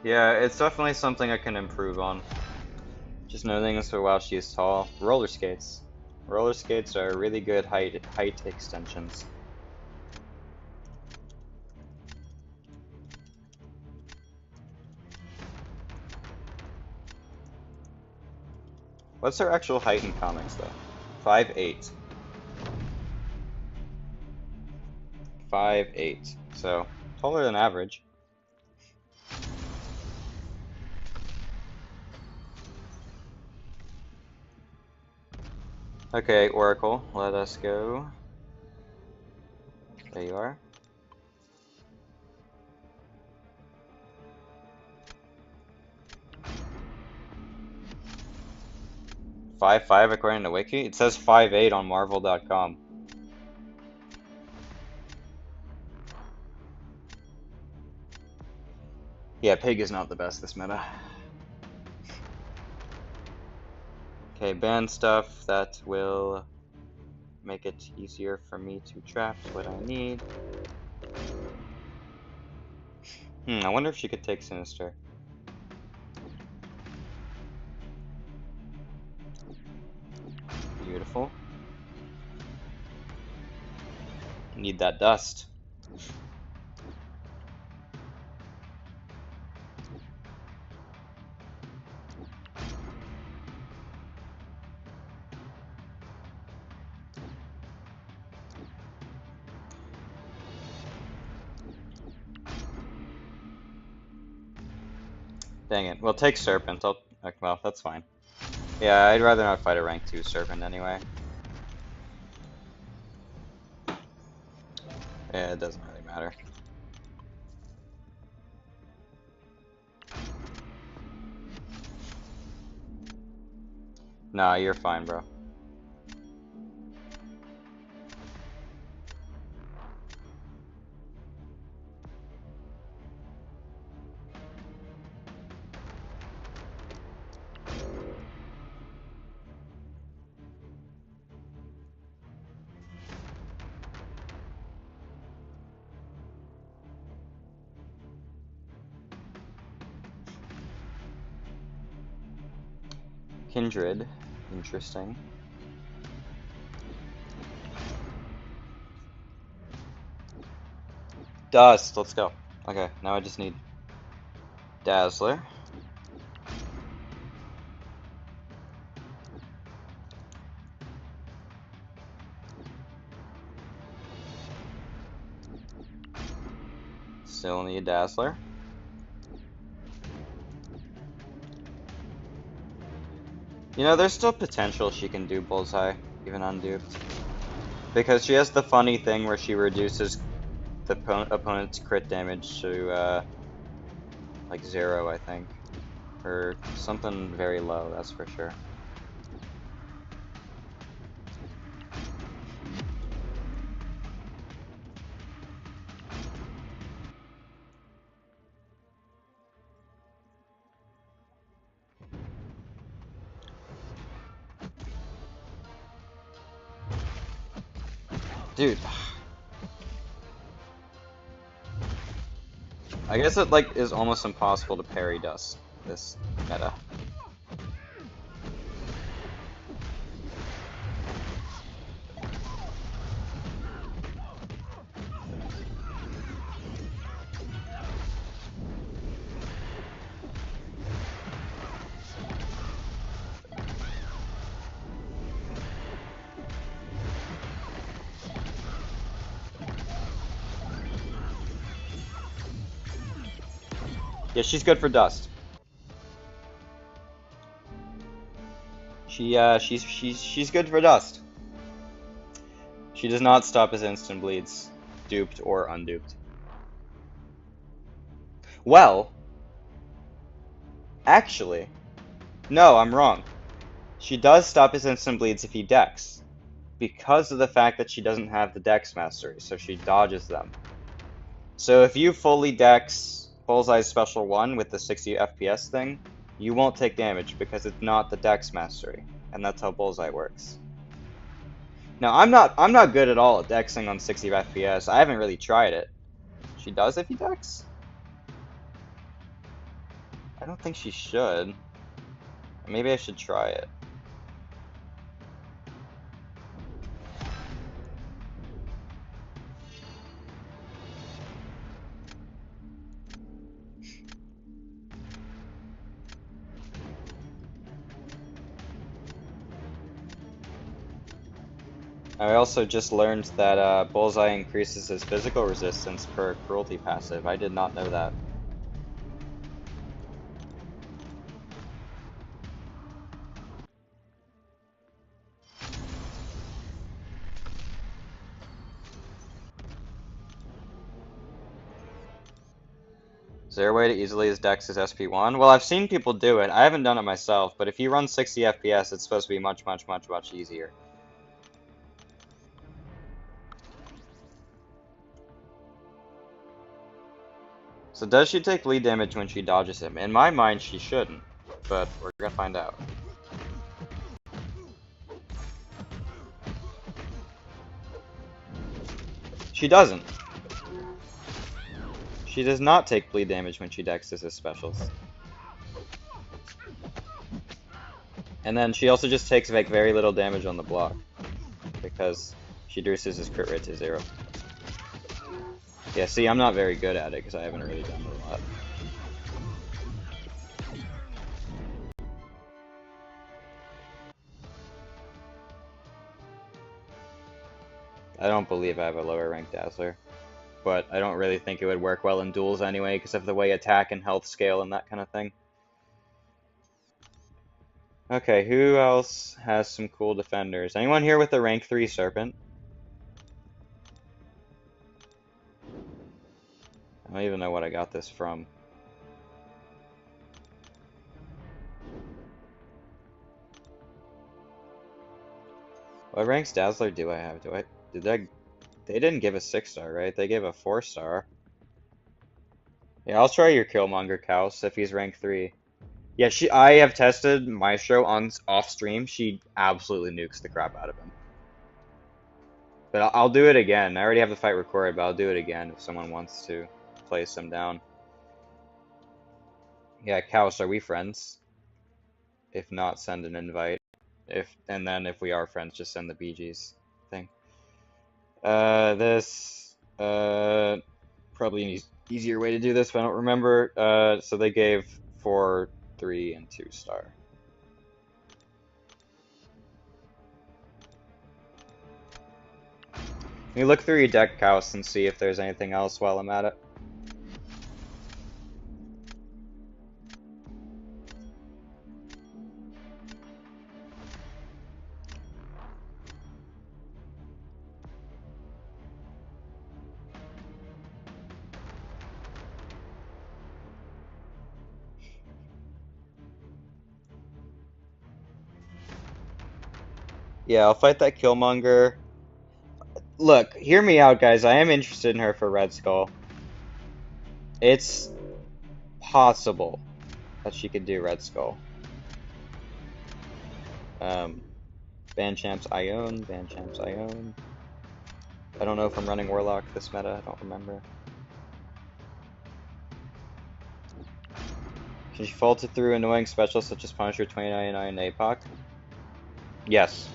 Yeah, it's definitely something I can improve on. Just noting this for while she is tall. Roller skates. Roller skates are really good height extensions. What's her actual height in comics though? 5'8". 5'8". So taller than average. Okay, Oracle, let us go. There you are. Five five according to Wiki. It says 5'8" on Marvel.com. Yeah, Pig is not the best this meta. Okay, ban stuff that will make it easier for me to trap what I need. I wonder if she could take Sinister. Beautiful. Need that dust. Dang it. Well, take Serpent. Well, that's fine. Yeah, I'd rather not fight a rank 2 Serpent anyway. Yeah, it doesn't really matter. Nah, you're fine, bro. Kindred. Interesting. Dust, let's go. Okay, now I just need Dazzler. Still need Dazzler. You know, there's still potential she can do Bullseye, even unduped. Because she has the funny thing where she reduces the opponent's crit damage to, like 0, I think. Or something very low, that's for sure. Dude. I guess it, like, is almost impossible to parry Dust, this meta. Yeah, she's good for Dust. She's good for Dust. She does not stop his instant bleeds, duped or unduped. Well, actually, no, I'm wrong. She does stop his instant bleeds if he dex, because of the fact that she doesn't have the dex mastery, so she dodges them. So if you fully dex Bullseye's special 1 with the 60 FPS thing, you won't take damage because it's not the dex mastery, and that's how Bullseye works. Now I'm not good at all at dexing on 60 FPS. I haven't really tried it. She does if you dex? I don't think she should. Maybe I should try it. I also just learned that Bullseye increases his physical resistance per cruelty passive. I did not know that. Is there a way to easily dex his SP1? Well, I've seen people do it. I haven't done it myself, but if you run 60 FPS, it's supposed to be much, much, much, much easier. So does she take bleed damage when she dodges him? In my mind, she shouldn't, but we're gonna find out. She doesn't. She does not take bleed damage when she dexes his specials. And then she also just takes like very little damage on the block, because she reduces his crit rate to 0. Yeah, see, I'm not very good at it because I haven't really done it a lot. I don't believe I have a lower ranked Dazzler, but I don't really think it would work well in duels anyway because of the way attack and health scale and that kind of thing. Okay, who else has some cool defenders? Anyone here with a rank 3 Serpent? I don't even know what I got this from. What ranks Dazzler do I have? They didn't give a 6-star, right? They gave a 4-star. Yeah, I'll try your Killmonger Kaus if he's rank 3. Yeah, I have tested Maestro on off stream. She absolutely nukes the crap out of him. But I'll do it again. I already have the fight recorded, but I'll do it again if someone wants to place him down. Yeah, Kaus, are we friends? If not, send an invite. And then if we are friends, just send the BGs thing. Probably an easier way to do this, but I don't remember. So they gave 4, 3, and 2 star. Can you look through your deck house and see if there's anything else while I'm at it? Yeah, I'll fight that Killmonger. Look, hear me out, guys. I am interested in her for Red Skull. It's possible that she could do Red Skull. Band Champs I own, Band Champs I own. I don't know if I'm running Warlock this meta, I don't remember. Can she fault it through annoying specials such as Punisher 2099 APOC? Yes.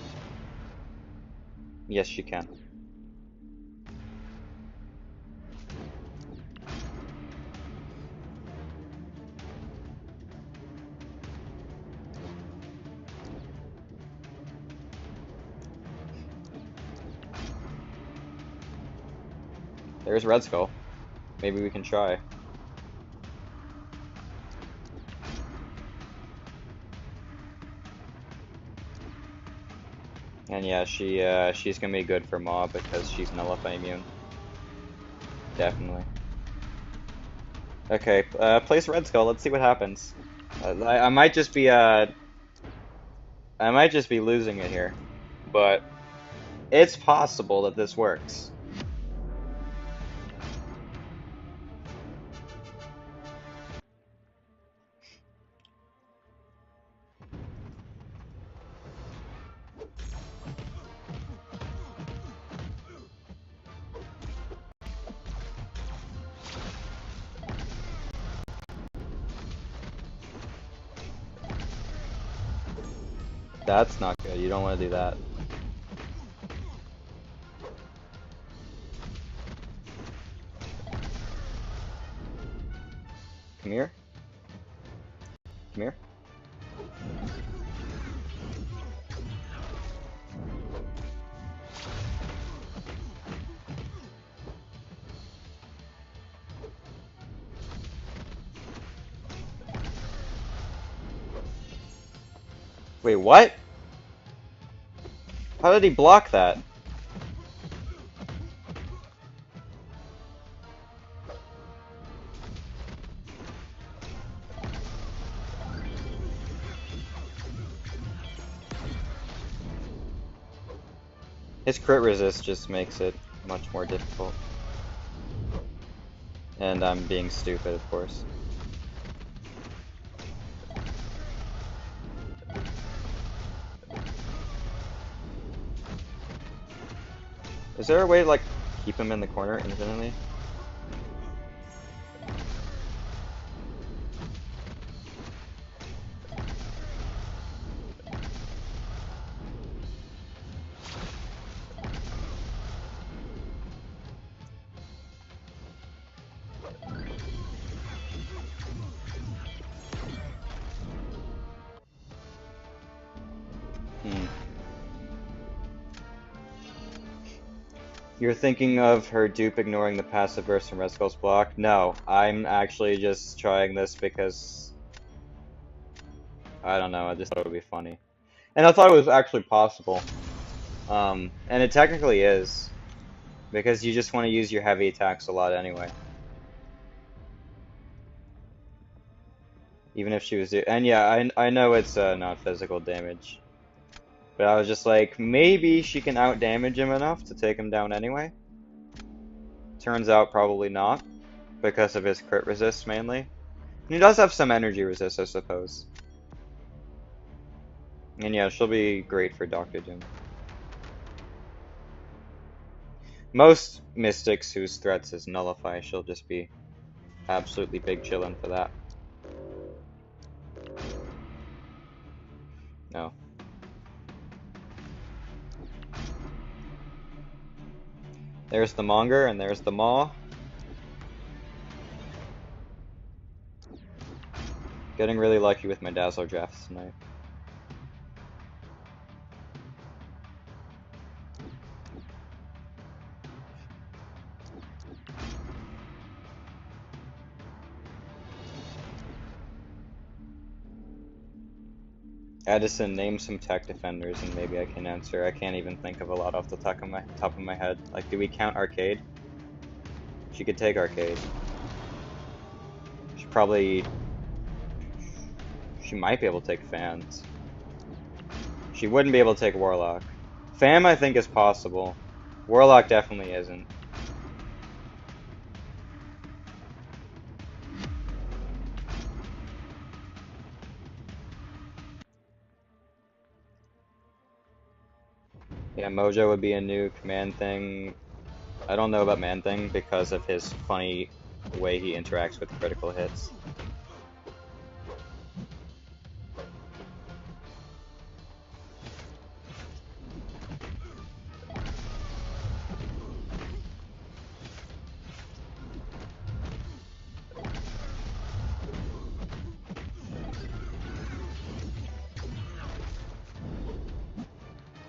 Yes, she can. There's Red Skull. Maybe we can try. And yeah, she's gonna be good for Maw because she's Nullify immune. Definitely. Okay, place Red Skull. Let's see what happens. I might just be losing it here, but it's possible that this works. That's not good. You don't want to do that. Come here. Come here. Wait, what? How did he block that? His crit resist just makes it much more difficult. And I'm being stupid, of course. Is there a way to, like, keep him in the corner infinitely? You're thinking of her dupe ignoring the passive burst from Red Skull's block? No, I'm actually just trying this because... I don't know, I just thought it would be funny. And I thought it was actually possible. And it technically is. Because you just want to use your heavy attacks a lot anyway. Even if she was... And yeah, I know it's not physical damage. But I was just like, maybe she can out-damage him enough to take him down anyway. Turns out probably not, because of his crit resist mainly. And he does have some energy resist, I suppose. And yeah, she'll be great for Doctor Doom. Most Mystics whose threats is Nullify, she'll just be absolutely big chillin' for that. No. There's the Monger, and there's the Maw. Getting really lucky with my Dazzler drafts tonight. Addison, name some tech defenders and maybe I can answer. I can't even think of a lot off the top of my head. Like, do we count Arcade? She could take Arcade. She might be able to take Fans. She wouldn't be able to take Warlock. Fam, I think, is possible. Warlock definitely isn't. Yeah, Mojo would be a nuke. Man Thing, I don't know about Man Thing because of his funny way he interacts with critical hits.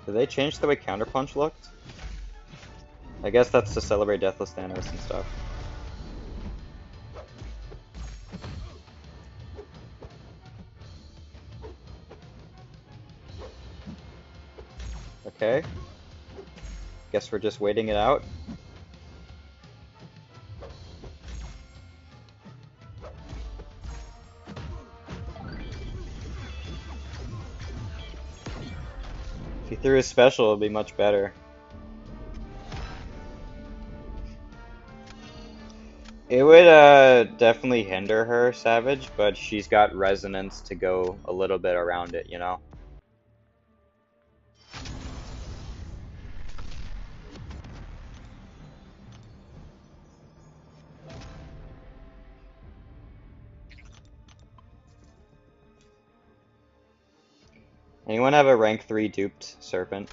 Did they change the way Counterpunch looked? I guess that's to celebrate Deathless Thanos and stuff. Okay. Guess we're just waiting it out. If he threw his special, it would be much better. It would definitely hinder her, Savage, but she's got resonance to go a little bit around it, you know? Anyone have a rank 3 duped Serpent?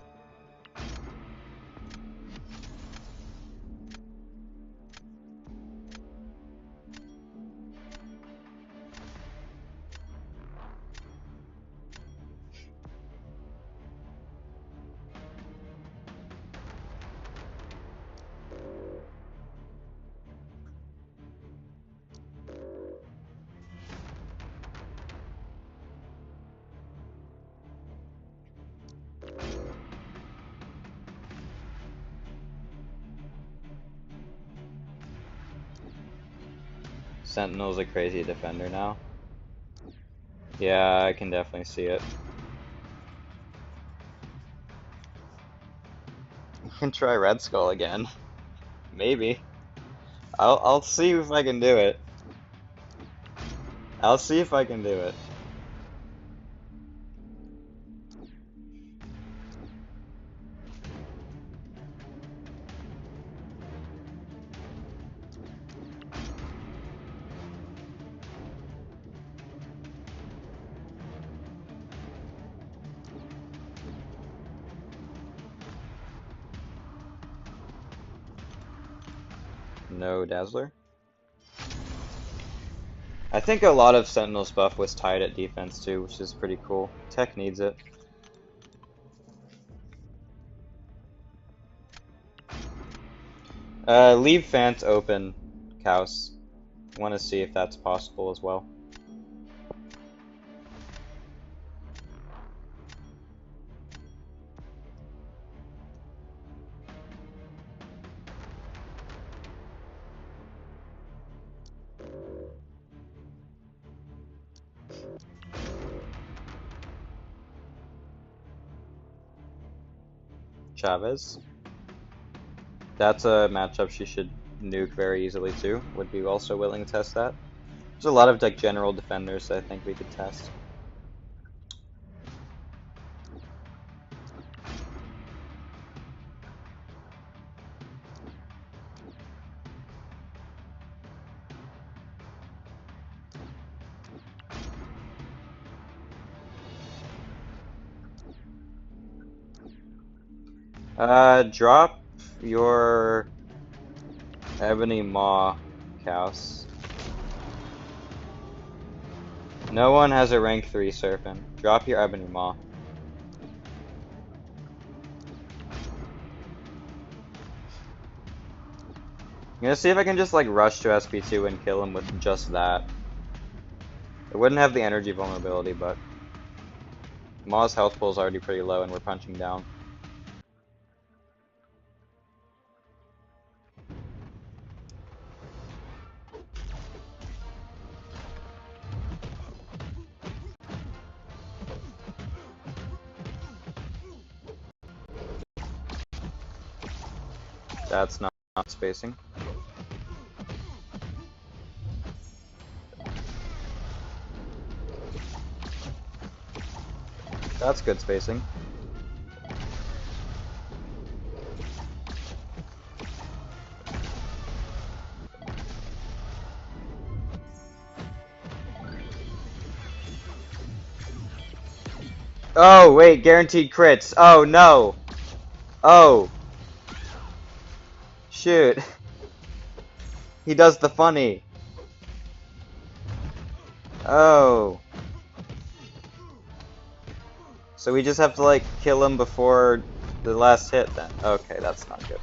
Sentinel's a crazy defender now. Yeah, I can definitely see it. You can try Red Skull again. Maybe. I'll see if I can do it. I'll see if I can do it. No Dazzler. I think a lot of Sentinel's buff was tied at defense too, which is pretty cool. Tech needs it. Leave Fant open, Kaus. Want to see if that's possible as well. Chavez. That's a matchup she should nuke very easily too. Would be also willing to test that. There's a lot of like general defenders that I think we could test. Drop your Ebony Maw, Kaus. No one has a rank 3 Serpent. Drop your Ebony Maw. I'm gonna see if I can just like rush to SP2 and kill him with just that. It wouldn't have the energy vulnerability, but Maw's health pool is already pretty low and we're punching down. That's not spacing. That's good spacing. Oh, wait, guaranteed crits. Oh, no. Oh. Shoot. He does the funny. Oh. So we just have to, like, kill him before the last hit, then. Okay, that's not good.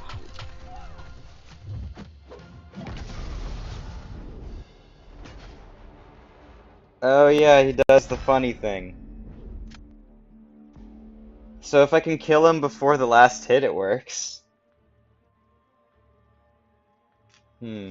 Oh, yeah, he does the funny thing. So if I can kill him before the last hit, it works. Hmm.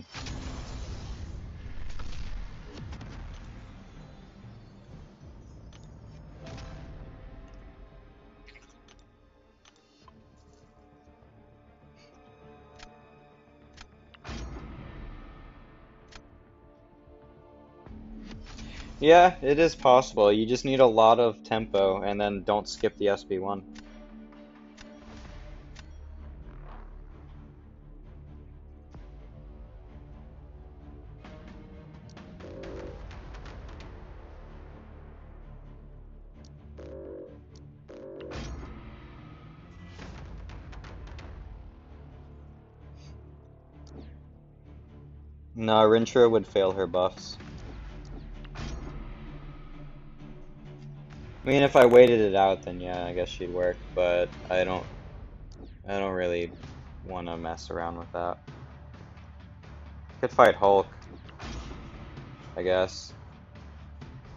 Yeah, it is possible. You just need a lot of tempo, and then don't skip the SB1. No, Rintra would fail her buffs. I mean, if I waited it out, then yeah, I guess she'd work, but I don't really want to mess around with that. Could fight Hulk, I guess.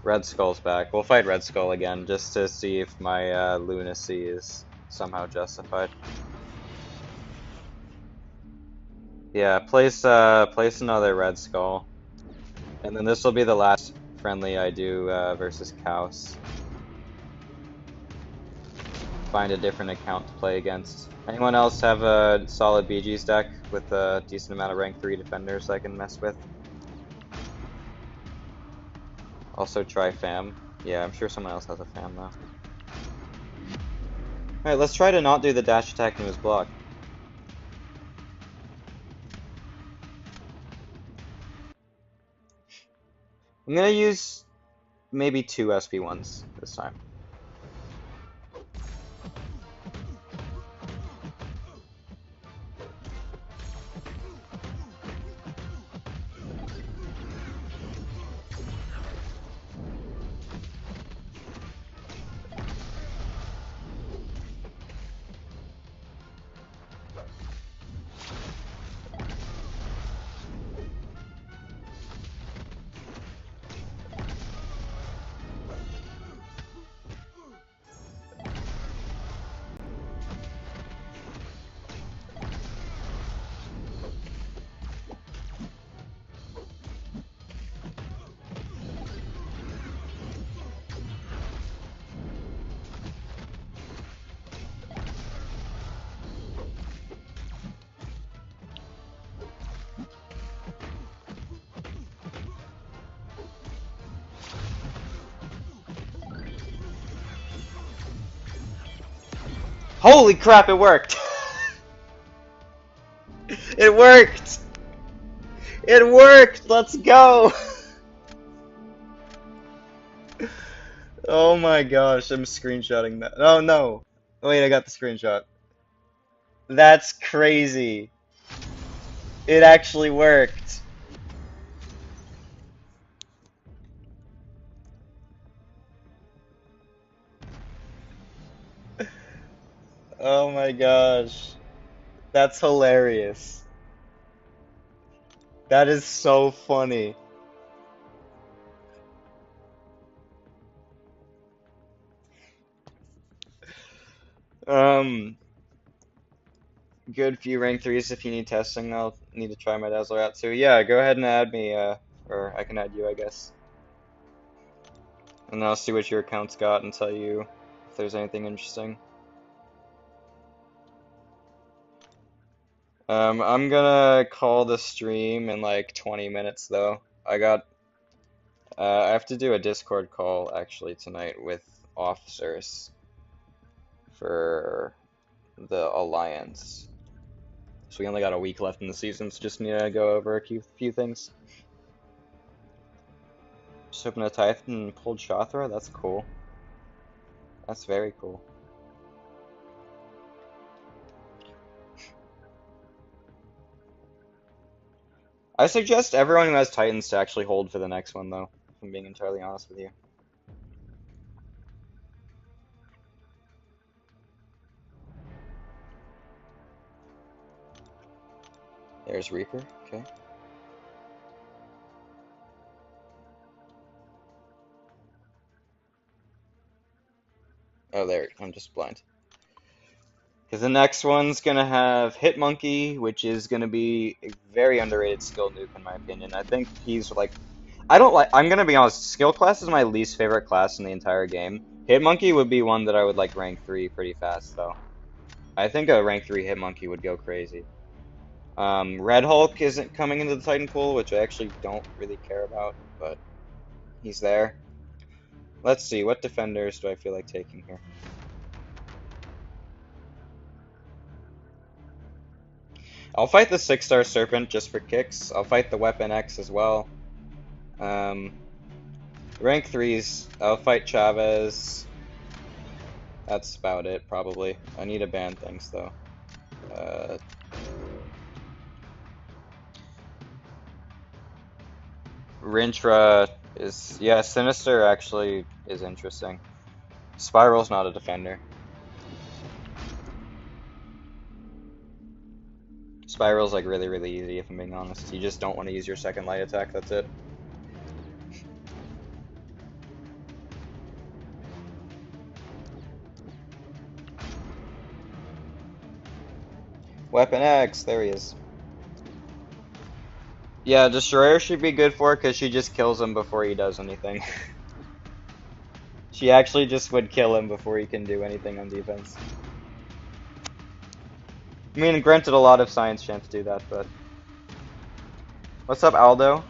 Red Skull's back. We'll fight Red Skull again, just to see if my lunacy is somehow justified. Yeah, place another Red Skull. And then this will be the last friendly I do versus Kaos. Find a different account to play against. Anyone else have a solid BG's deck with a decent amount of rank 3 defenders I can mess with? Also try Fam. Yeah, I'm sure someone else has a Fam though. Alright, let's try to not do the dash attack into his block. I'm gonna use maybe 2 SP1s this time. Holy crap, it worked! It worked! It worked! Let's go! Oh my gosh, I'm screenshotting that. Oh no! Wait, I got the screenshot. That's crazy. It actually worked. Oh my gosh. That's hilarious. That is so funny. Um, Good few rank threes if you need testing. I'll need to try my Dazzler out too. Yeah, go ahead and add me, or I can add you, I guess. And I'll see what your account's got and tell you if there's anything interesting. I'm gonna call the stream in like 20 minutes though. I have to do a Discord call actually tonight with officers for the Alliance. So we only got a week left in the season, so just need to go over a few things. Just opened a Titan and pulled Shothra? That's cool. That's very cool. I suggest everyone who has Titans to actually hold for the next one, though, if I'm being entirely honest with you. There's Reaper, okay. Oh, there, I'm just blind. Because the next one's gonna have Hitmonkey, which is gonna be a very underrated skill nuke in my opinion. I think he's like, I'm gonna be honest, skill class is my least favorite class in the entire game. Hitmonkey would be one that I would like rank 3 pretty fast though. I think a rank 3 Hitmonkey would go crazy. Red Hulk isn't coming into the Titan pool, which I actually don't really care about, but he's there. Let's see, what defenders do I feel like taking here? I'll fight the 6-star Serpent just for kicks. I'll fight the Weapon X as well. Rank 3s, I'll fight Chavez. That's about it, probably. I need to ban things, though. Rintra is... Yeah, Sinister actually is interesting. Spiral's not a defender. Spiral's like really, really easy if I'm being honest. You just don't want to use your second light attack, that's it. Weapon X, there he is. Yeah, Destroyer should be good for it because she just kills him before he does anything. She actually just would kill him before he can do anything on defense. I mean, granted, a lot of science champs do that, but... What's up, Aldo?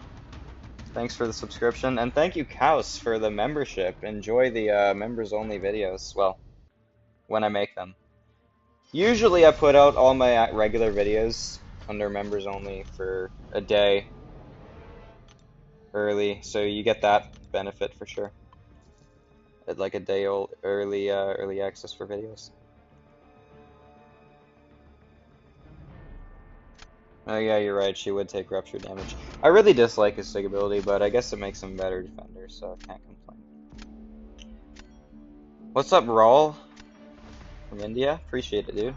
Thanks for the subscription, and thank you, Kaus, for the membership. Enjoy the members-only videos, well, when I make them. Usually I put out all my regular videos under members-only for a day early, so you get that benefit for sure. Like a day old early access for videos. Oh yeah, you're right, she would take rupture damage. I really dislike his sig ability, but I guess it makes him a better defender, so I can't complain. What's up, Rawl? From India? Appreciate it, dude.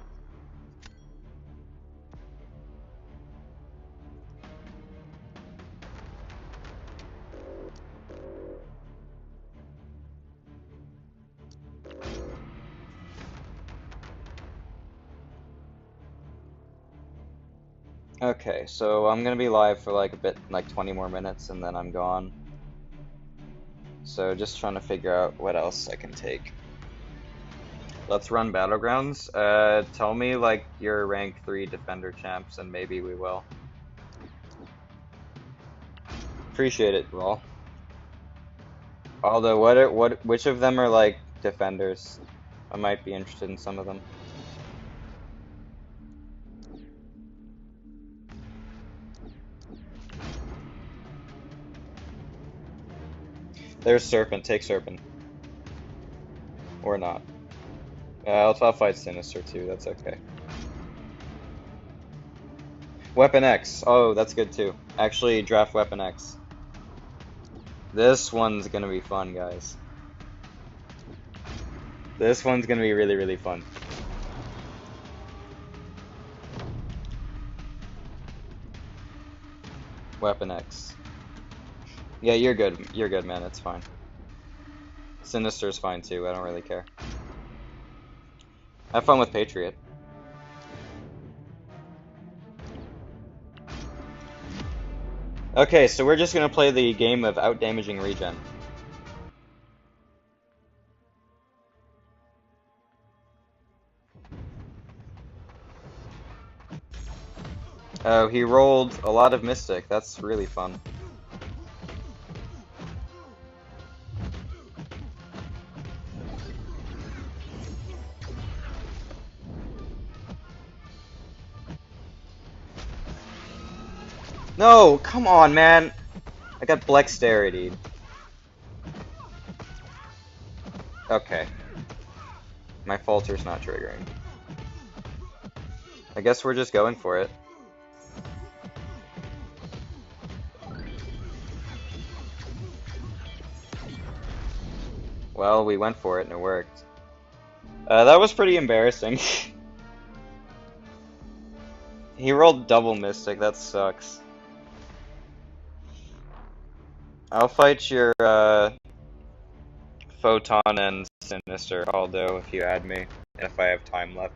Okay, so I'm gonna be live for like a bit, like 20 more minutes, and then I'm gone. So just trying to figure out what else I can take. Let's run Battlegrounds. Tell me like your rank 3 defender champs, and maybe we will. Appreciate it, Raw. Although, which of them are like defenders? I might be interested in some of them. There's Serpent. Take Serpent. Or not. I'll fight Sinister too. That's okay. Weapon X. Oh, that's good too. Actually, draft Weapon X. This one's gonna be fun, guys. This one's gonna be really, really fun. Weapon X. Yeah, you're good. You're good, man. It's fine. Sinister's fine too. I don't really care. Have fun with Patriot. Okay, so we're just gonna play the game of out-damaging regen. Oh, he rolled a lot of Mystic. That's really fun. No, come on, man. I got Blexterity. Okay. My falter's not triggering. I guess we're just going for it. Well, we went for it and it worked. That was pretty embarrassing. He rolled double Mystic, that sucks. I'll fight your Photon and Sinister, Aldo, if you add me, if I have time left.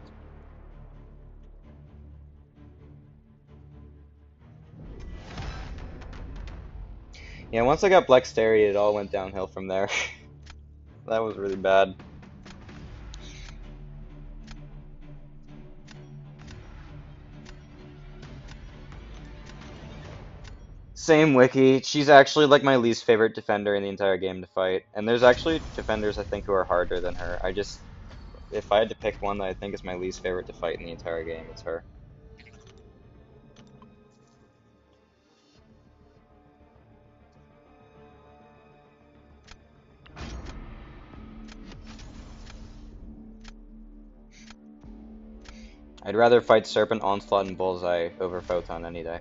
Yeah, once I got Blexterity, it all went downhill from there. That was really bad. Same Wiki. She's actually like my least favorite defender in the entire game to fight. And there's actually defenders I think who are harder than her. If I had to pick one that I think is my least favorite to fight in the entire game, it's her. I'd rather fight Serpent, Onslaught, and Bullseye over Photon any day.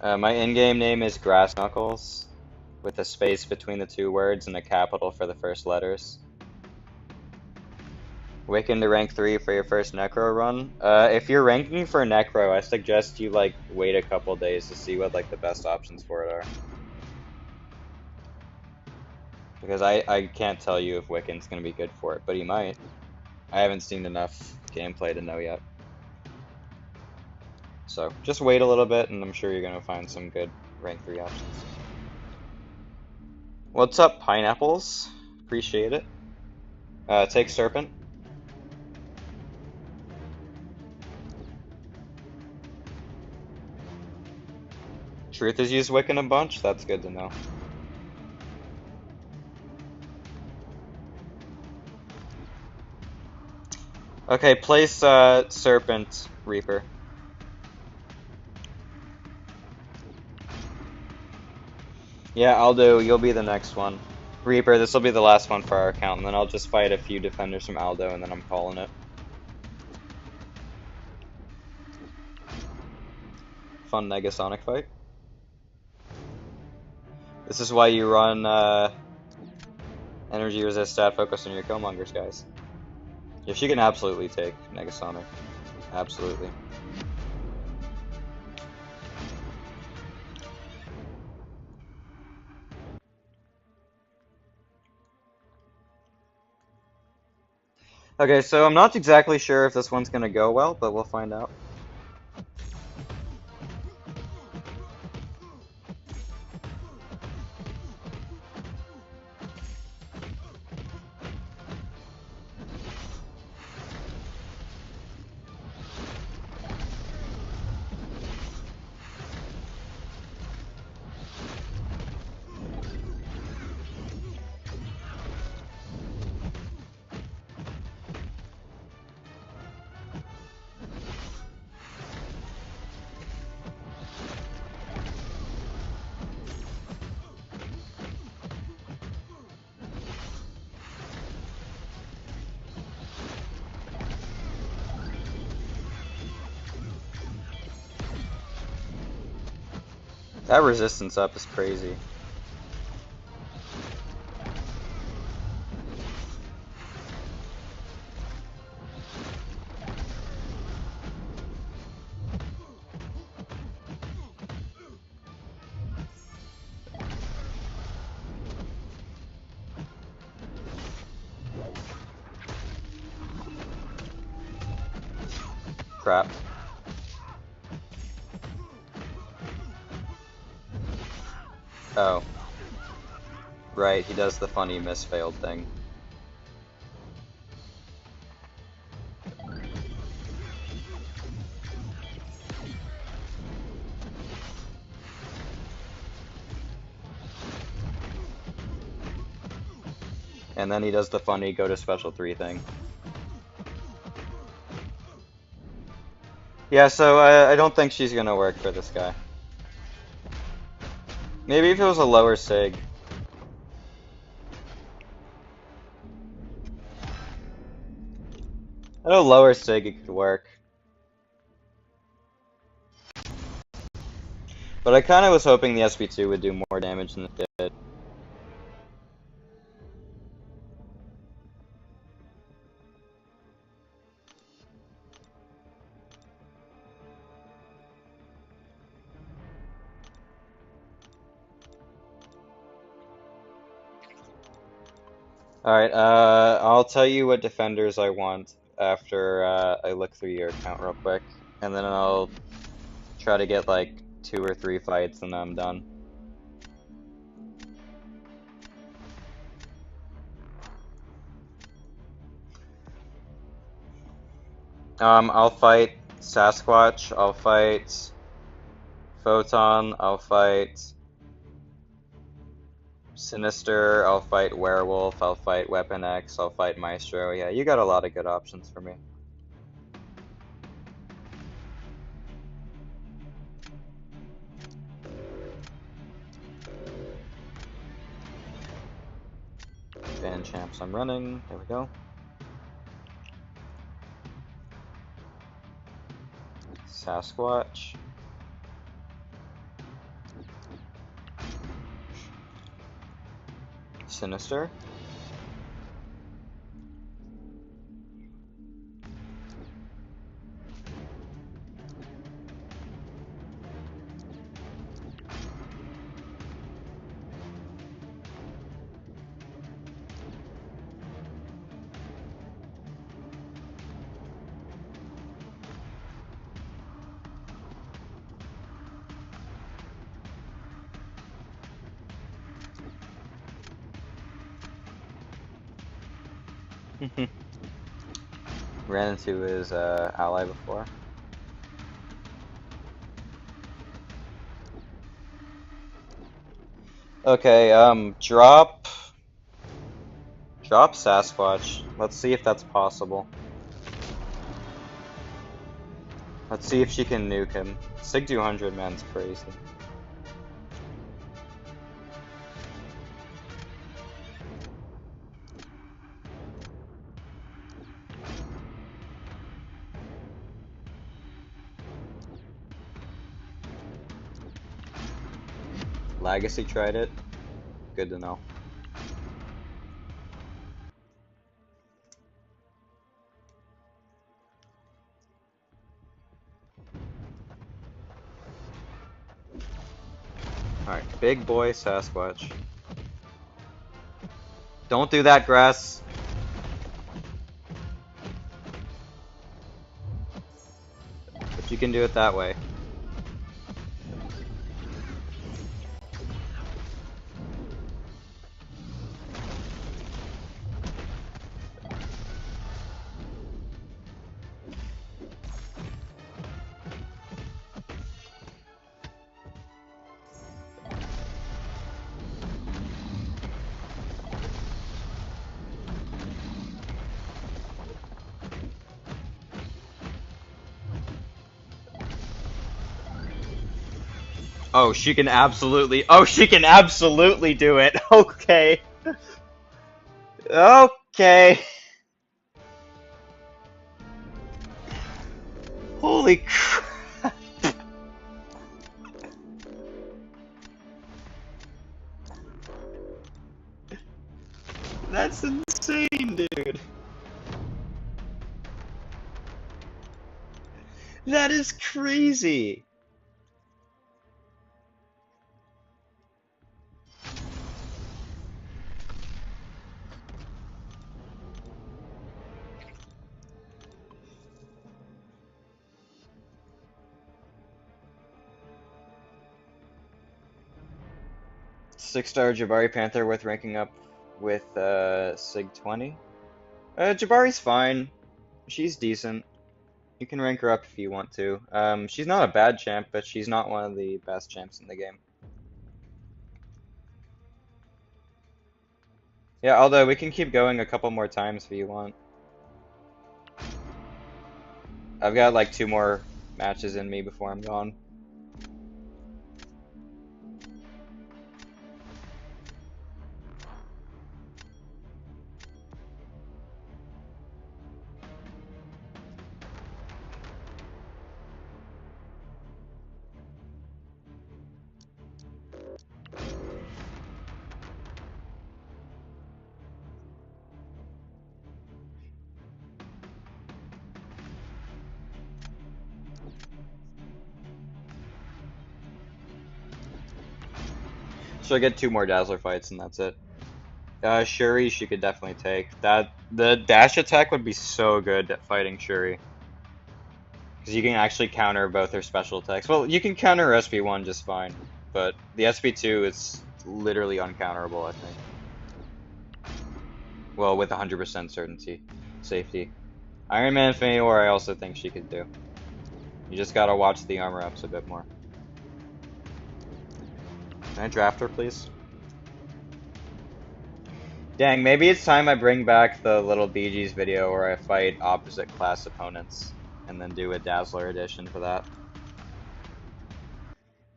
My in-game name is Grass Knuckles, with a space between the two words and a capital for the first letters. Wiccan to rank 3 for your first Necro run. If you're ranking for Necro, I suggest you like wait a couple days to see what like the best options for it are. Because I can't tell you if Wiccan's gonna be good for it, but he might. I haven't seen enough gameplay to know yet. So just wait a little bit and I'm sure you're gonna find some good rank 3 options. What's up, Pineapples? Appreciate it. Take Serpent. Truth has used Wiccan a bunch? That's good to know. Okay, place Serpent, Reaper. Yeah, Aldo, you'll be the next one. Reaper, this will be the last one for our account, and then I'll just fight a few defenders from Aldo, and then I'm calling it. Fun Negasonic fight. This is why you run energy resist stat focus on your Killmongers, guys. Yeah, she can absolutely take Negasonic. Absolutely. Okay, so I'm not exactly sure if this one's gonna go well, but we'll find out. That resistance up is crazy. crap. Oh. Right, he does the funny miss-failed thing. And then he does the funny go to special 3 thing. Yeah, so I don't think she's gonna work for this guy. Maybe if it was a lower sig. At a lower sig it could work. But I kinda was hoping the SB2 would do more damage than it did. Alright, I'll tell you what defenders I want after I look through your account real quick. And then I'll try to get like 2 or 3 fights and I'm done. I'll fight Sasquatch, I'll fight Photon, I'll fight Sinister, I'll fight Werewolf, I'll fight Weapon X, I'll fight Maestro. Yeah, you got a lot of good options for me. Fan champs I'm running, there we go. Sasquatch. Sinister. Ran into his ally before. Okay, drop Sasquatch. Let's see if that's possible. Let's see if she can nuke him. Sig 200 man's crazy. Legacy tried it. Good to know. Alright, big boy Sasquatch. Don't do that, Grass. But you can do it that way. Oh, she can absolutely do it. Okay. Okay. Holy crap. That's insane, dude. That is crazy. 6-star Jabari Panther worth ranking up with Sig 20? Jabari's fine. She's decent. You can rank her up if you want to. She's not a bad champ, but she's not one of the best champs in the game. Yeah, although we can keep going a couple more times if you want. I've got like 2 more matches in me before I'm gone. So I get 2 more Dazzler fights and that's it. Shuri, she could definitely take. The dash attack would be so good at fighting Shuri. Because you can actually counter both her special attacks. Well, you can counter her SP1 just fine. But the SP2 is literally uncounterable, I think. Well, with 100% certainty. Safety. Iron Man Infinity War, I also think she could do. You just gotta watch the armor ups a bit more. Can I draft her, please? Dang, maybe it's time I bring back the little Bee Gees video where I fight opposite class opponents and then do a Dazzler edition for that.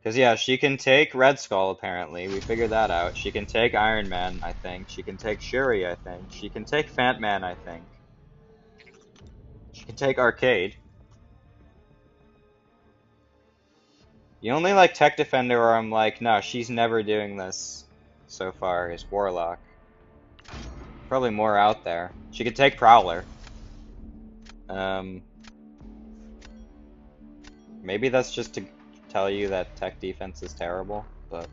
Because, yeah, she can take Red Skull, apparently. We figured that out. She can take Iron Man, I think. She can take Shuri, I think. She can take Fat Man, I think. She can take Arcade. The only, like, tech defender where I'm like, no, she's never doing this so far is Warlock. Probably more out there. She could take Prowler. Maybe that's just to tell you that tech defense is terrible, but...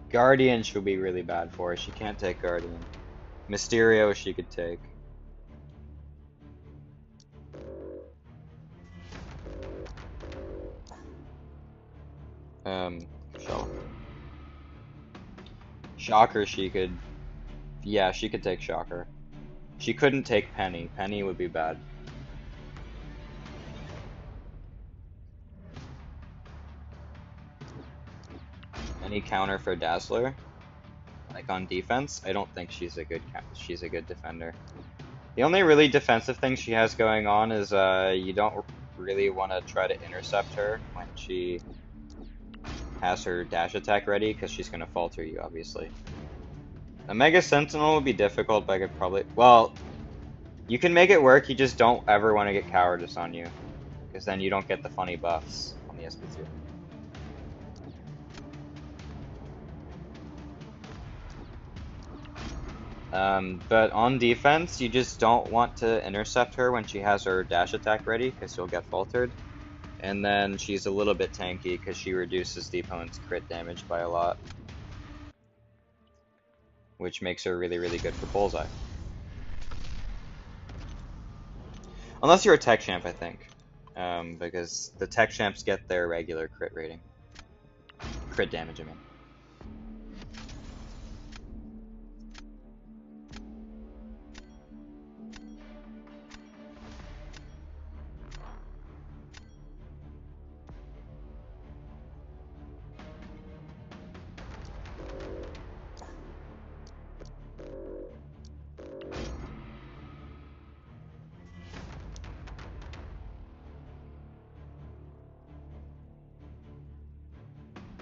Guardian should be really bad for her. She can't take Guardian. Mysterio she could take. Shell. Shocker she could... Yeah, she could take Shocker. She couldn't take Penny. Penny would be bad. Any counter for Dazzler? Like on defense? I don't think she's a good defender. The only really defensive thing she has going on is you don't really want to try to intercept her when she has her dash attack ready, because she's going to falter you, obviously. A Mega Sentinel would be difficult, but I could probably... Well, you can make it work, you just don't ever want to get Cowardice on you, because then you don't get the funny buffs on the SP2. But on defense, you just don't want to intercept her when she has her dash attack ready, because you'll get faltered. And then she's a little bit tanky, because she reduces the opponent's crit damage by a lot. Which makes her really, really good for Bullseye. Unless you're a tech champ, I think. Because the tech champs get their regular crit rating. Crit damage, I mean.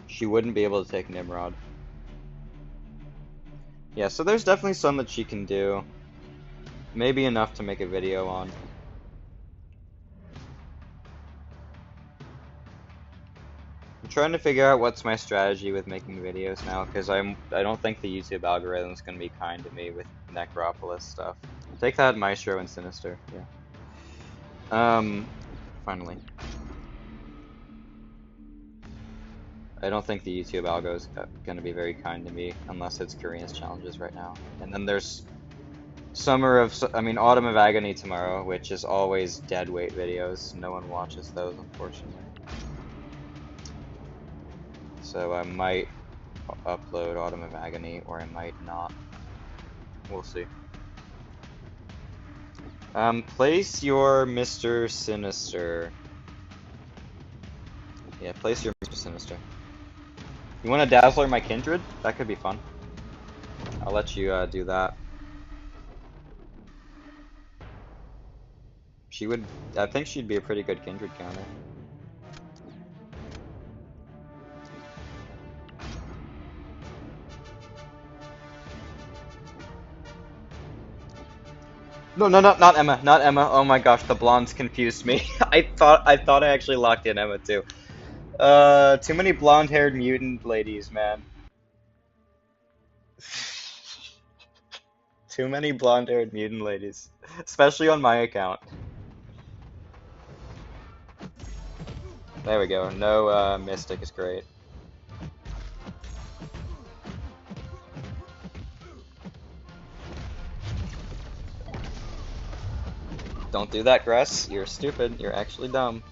She wouldn't be able to take Nimrod. Yeah, so there's definitely some that she can do. Maybe enough to make a video on. I'm trying to figure out what's my strategy with making videos now, because I don't think the YouTube algorithm is going to be kind to me with Necropolis stuff. Take that, Maestro and Sinister, yeah. Finally. I don't think the YouTube algo is going to be very kind to me, unless it's Korean's challenges right now. And then there's Autumn of Agony tomorrow, which is always dead weight videos. No one watches those, unfortunately. So I might upload Autumn of Agony, or I might not. We'll see. Place your Mr. Sinister. Yeah, place your Mr. Sinister. You want to Dazzler my Kindred? That could be fun. I'll let you do that. She would, I think she'd be a pretty good Kindred counter. No, not Emma, not Emma. Oh my gosh, the blondes confused me. I thought I actually locked in Emma too. Too many blonde-haired mutant ladies, man. Too many blonde-haired mutant ladies, especially on my account. There we go. No, Mystic is great. Don't do that, Gress. You're stupid. You're actually dumb.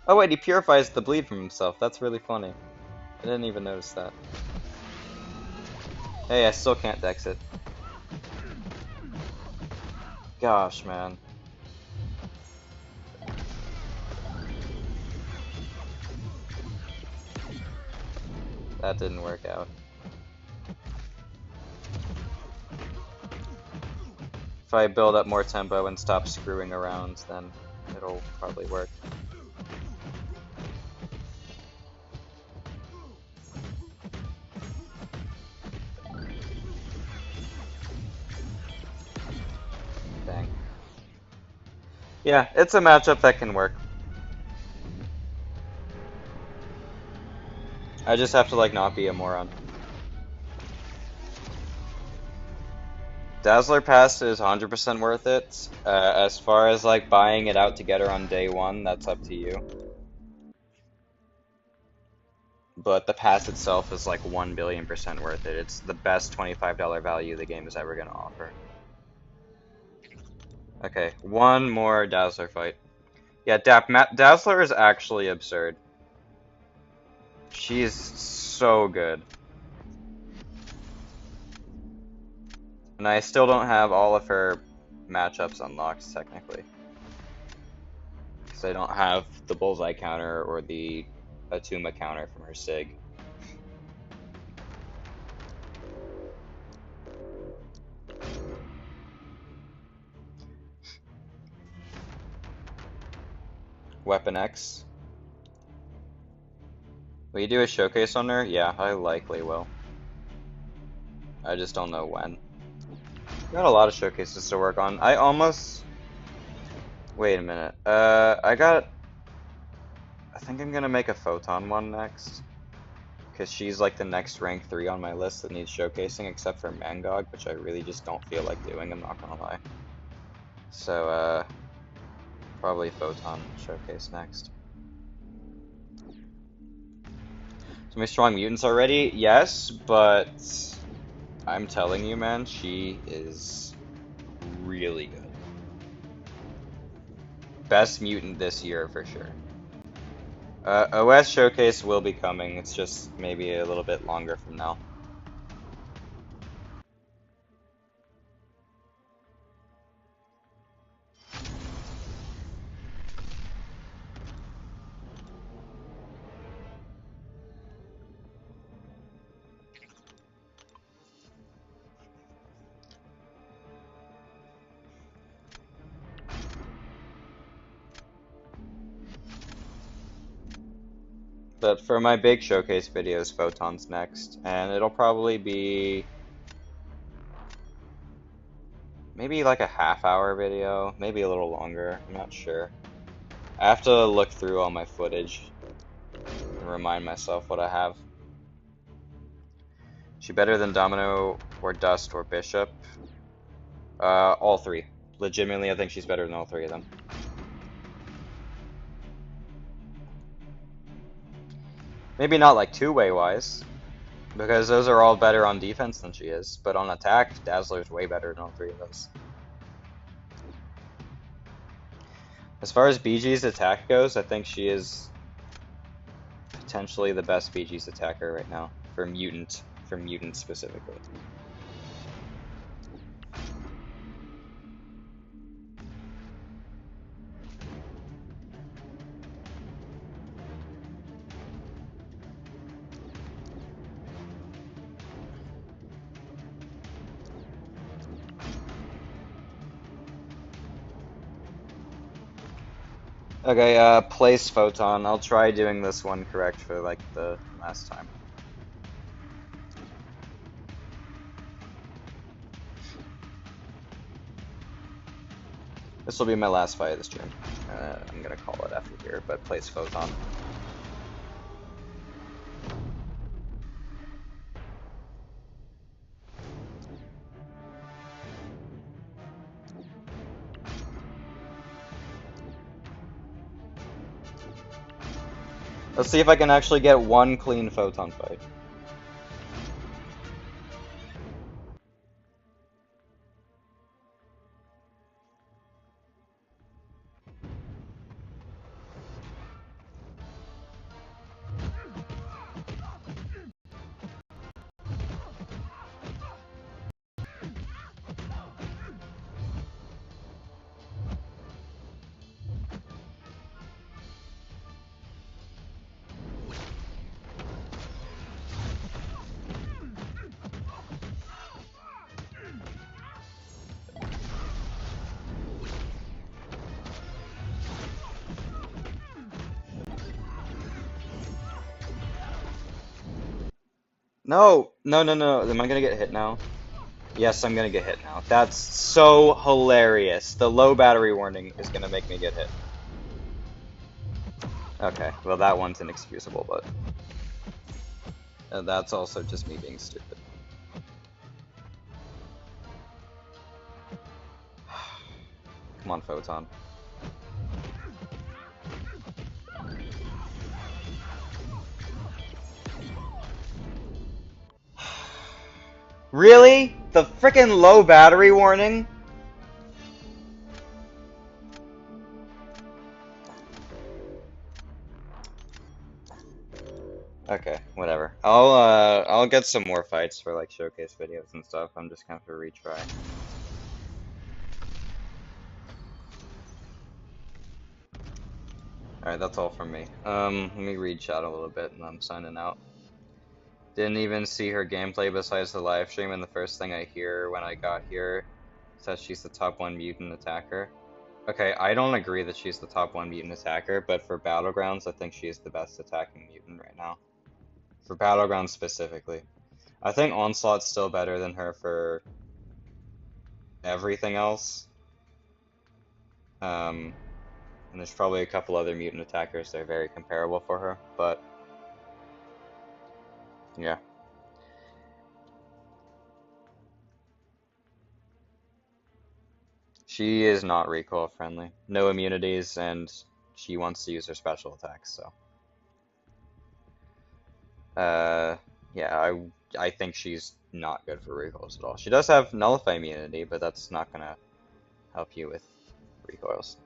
Oh wait, he purifies the bleed from himself. That's really funny. I didn't even notice that. Hey, I still can't dex it. Gosh, man. That didn't work out. If I build up more tempo and stop screwing around, then it'll probably work. Dang. Yeah, it's a matchup that can work. I just have to, like, not be a moron. Dazzler Pass is 100% worth it. As far as, like, buying it out together on day one, that's up to you. But the pass itself is, like, 1,000,000,000% worth it. It's the best $25 value the game is ever going to offer. Okay, one more Dazzler fight. Yeah, Dazzler is actually absurd. She's so good. And I still don't have all of her matchups unlocked, technically. Because I don't have the Bullseye counter or the Atuma counter from her Sig. Weapon X. Will you do a showcase on her? Yeah, I likely will. I just don't know when. Got a lot of showcases to work on. I almost... Wait a minute. I think I'm gonna make a Photon one next. Because she's like the next rank 3 on my list that needs showcasing, except for Mangog, which I really just don't feel like doing, I'm not gonna lie. So, probably Photon showcase next. So many strong mutants already? Yes, but I'm telling you, man, she is really good. Best mutant this year for sure. OS showcase will be coming, it's just maybe a little bit longer from now. But for my big showcase videos, Photon's next, and it'll probably be maybe like a half-hour video, maybe a little longer, I'm not sure. I have to look through all my footage and remind myself what I have. She better than Domino or Dust or Bishop? All three. Legitimately, I think she's better than all three of them. Maybe not like two-way wise, Because those are all better on defense than she is, but on attack, Dazzler's way better than all three of those. As far as BG's attack goes, I think she is potentially the best BG's attacker right now for mutant specifically. Okay, place photon. I'll try doing this one correct for like the last time. This will be my last fight of the stream. I'm gonna call it after here, but place photon. Let's see if I can actually get one clean photon fight. No, no, no, no. Am I gonna get hit now? Yes, I'm gonna get hit now. That's so hilarious. The low battery warning is gonna make me get hit. Okay, well that one's inexcusable, but that's also just me being stupid. Come on, Photon. Really? The frickin' low battery warning? Okay, whatever. I'll get some more fights for like showcase videos and stuff. I'm just gonna have to retry. Alright, that's all from me. Let me read chat a little bit and I'm signing out. Didn't even see her gameplay besides the live stream, and the first thing I hear when I got here says she's the top 1 mutant attacker. Okay, I don't agree that she's the top 1 mutant attacker, but for Battlegrounds, I think she's the best attacking mutant right now. For Battlegrounds specifically. I think Onslaught's still better than her for everything else. And there's probably a couple other mutant attackers that are very comparable for her, but yeah. She is not recoil friendly. No immunities, and she wants to use her special attacks, so. Yeah, I think she's not good for recoils at all. She does have nullify immunity, but that's not gonna help you with recoils.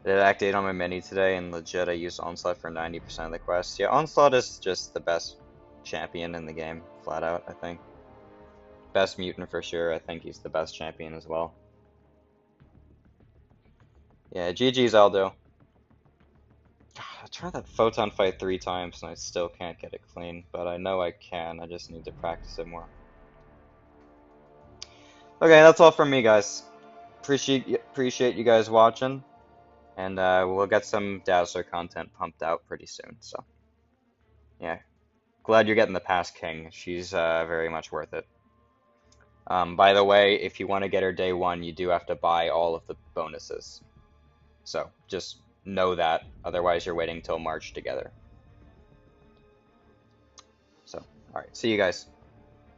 Did I activate on my mini today, and legit I used Onslaught for 90% of the quests. Yeah, Onslaught is just the best champion in the game, flat out, I think. Best mutant for sure, I think he's the best champion as well. Yeah, GG's Aldo. I tried that photon fight 3 times and I still can't get it clean, but I know I can, I just need to practice it more. Okay, that's all from me, guys. Appreciate you guys watching, and we'll get some Dazzler content pumped out pretty soon, so. Yeah, glad you're getting the Pass King. She's very much worth it. By the way, if you want to get her day 1, you do have to buy all of the bonuses. So, just know that, otherwise you're waiting till March to get her. So, alright, see you guys.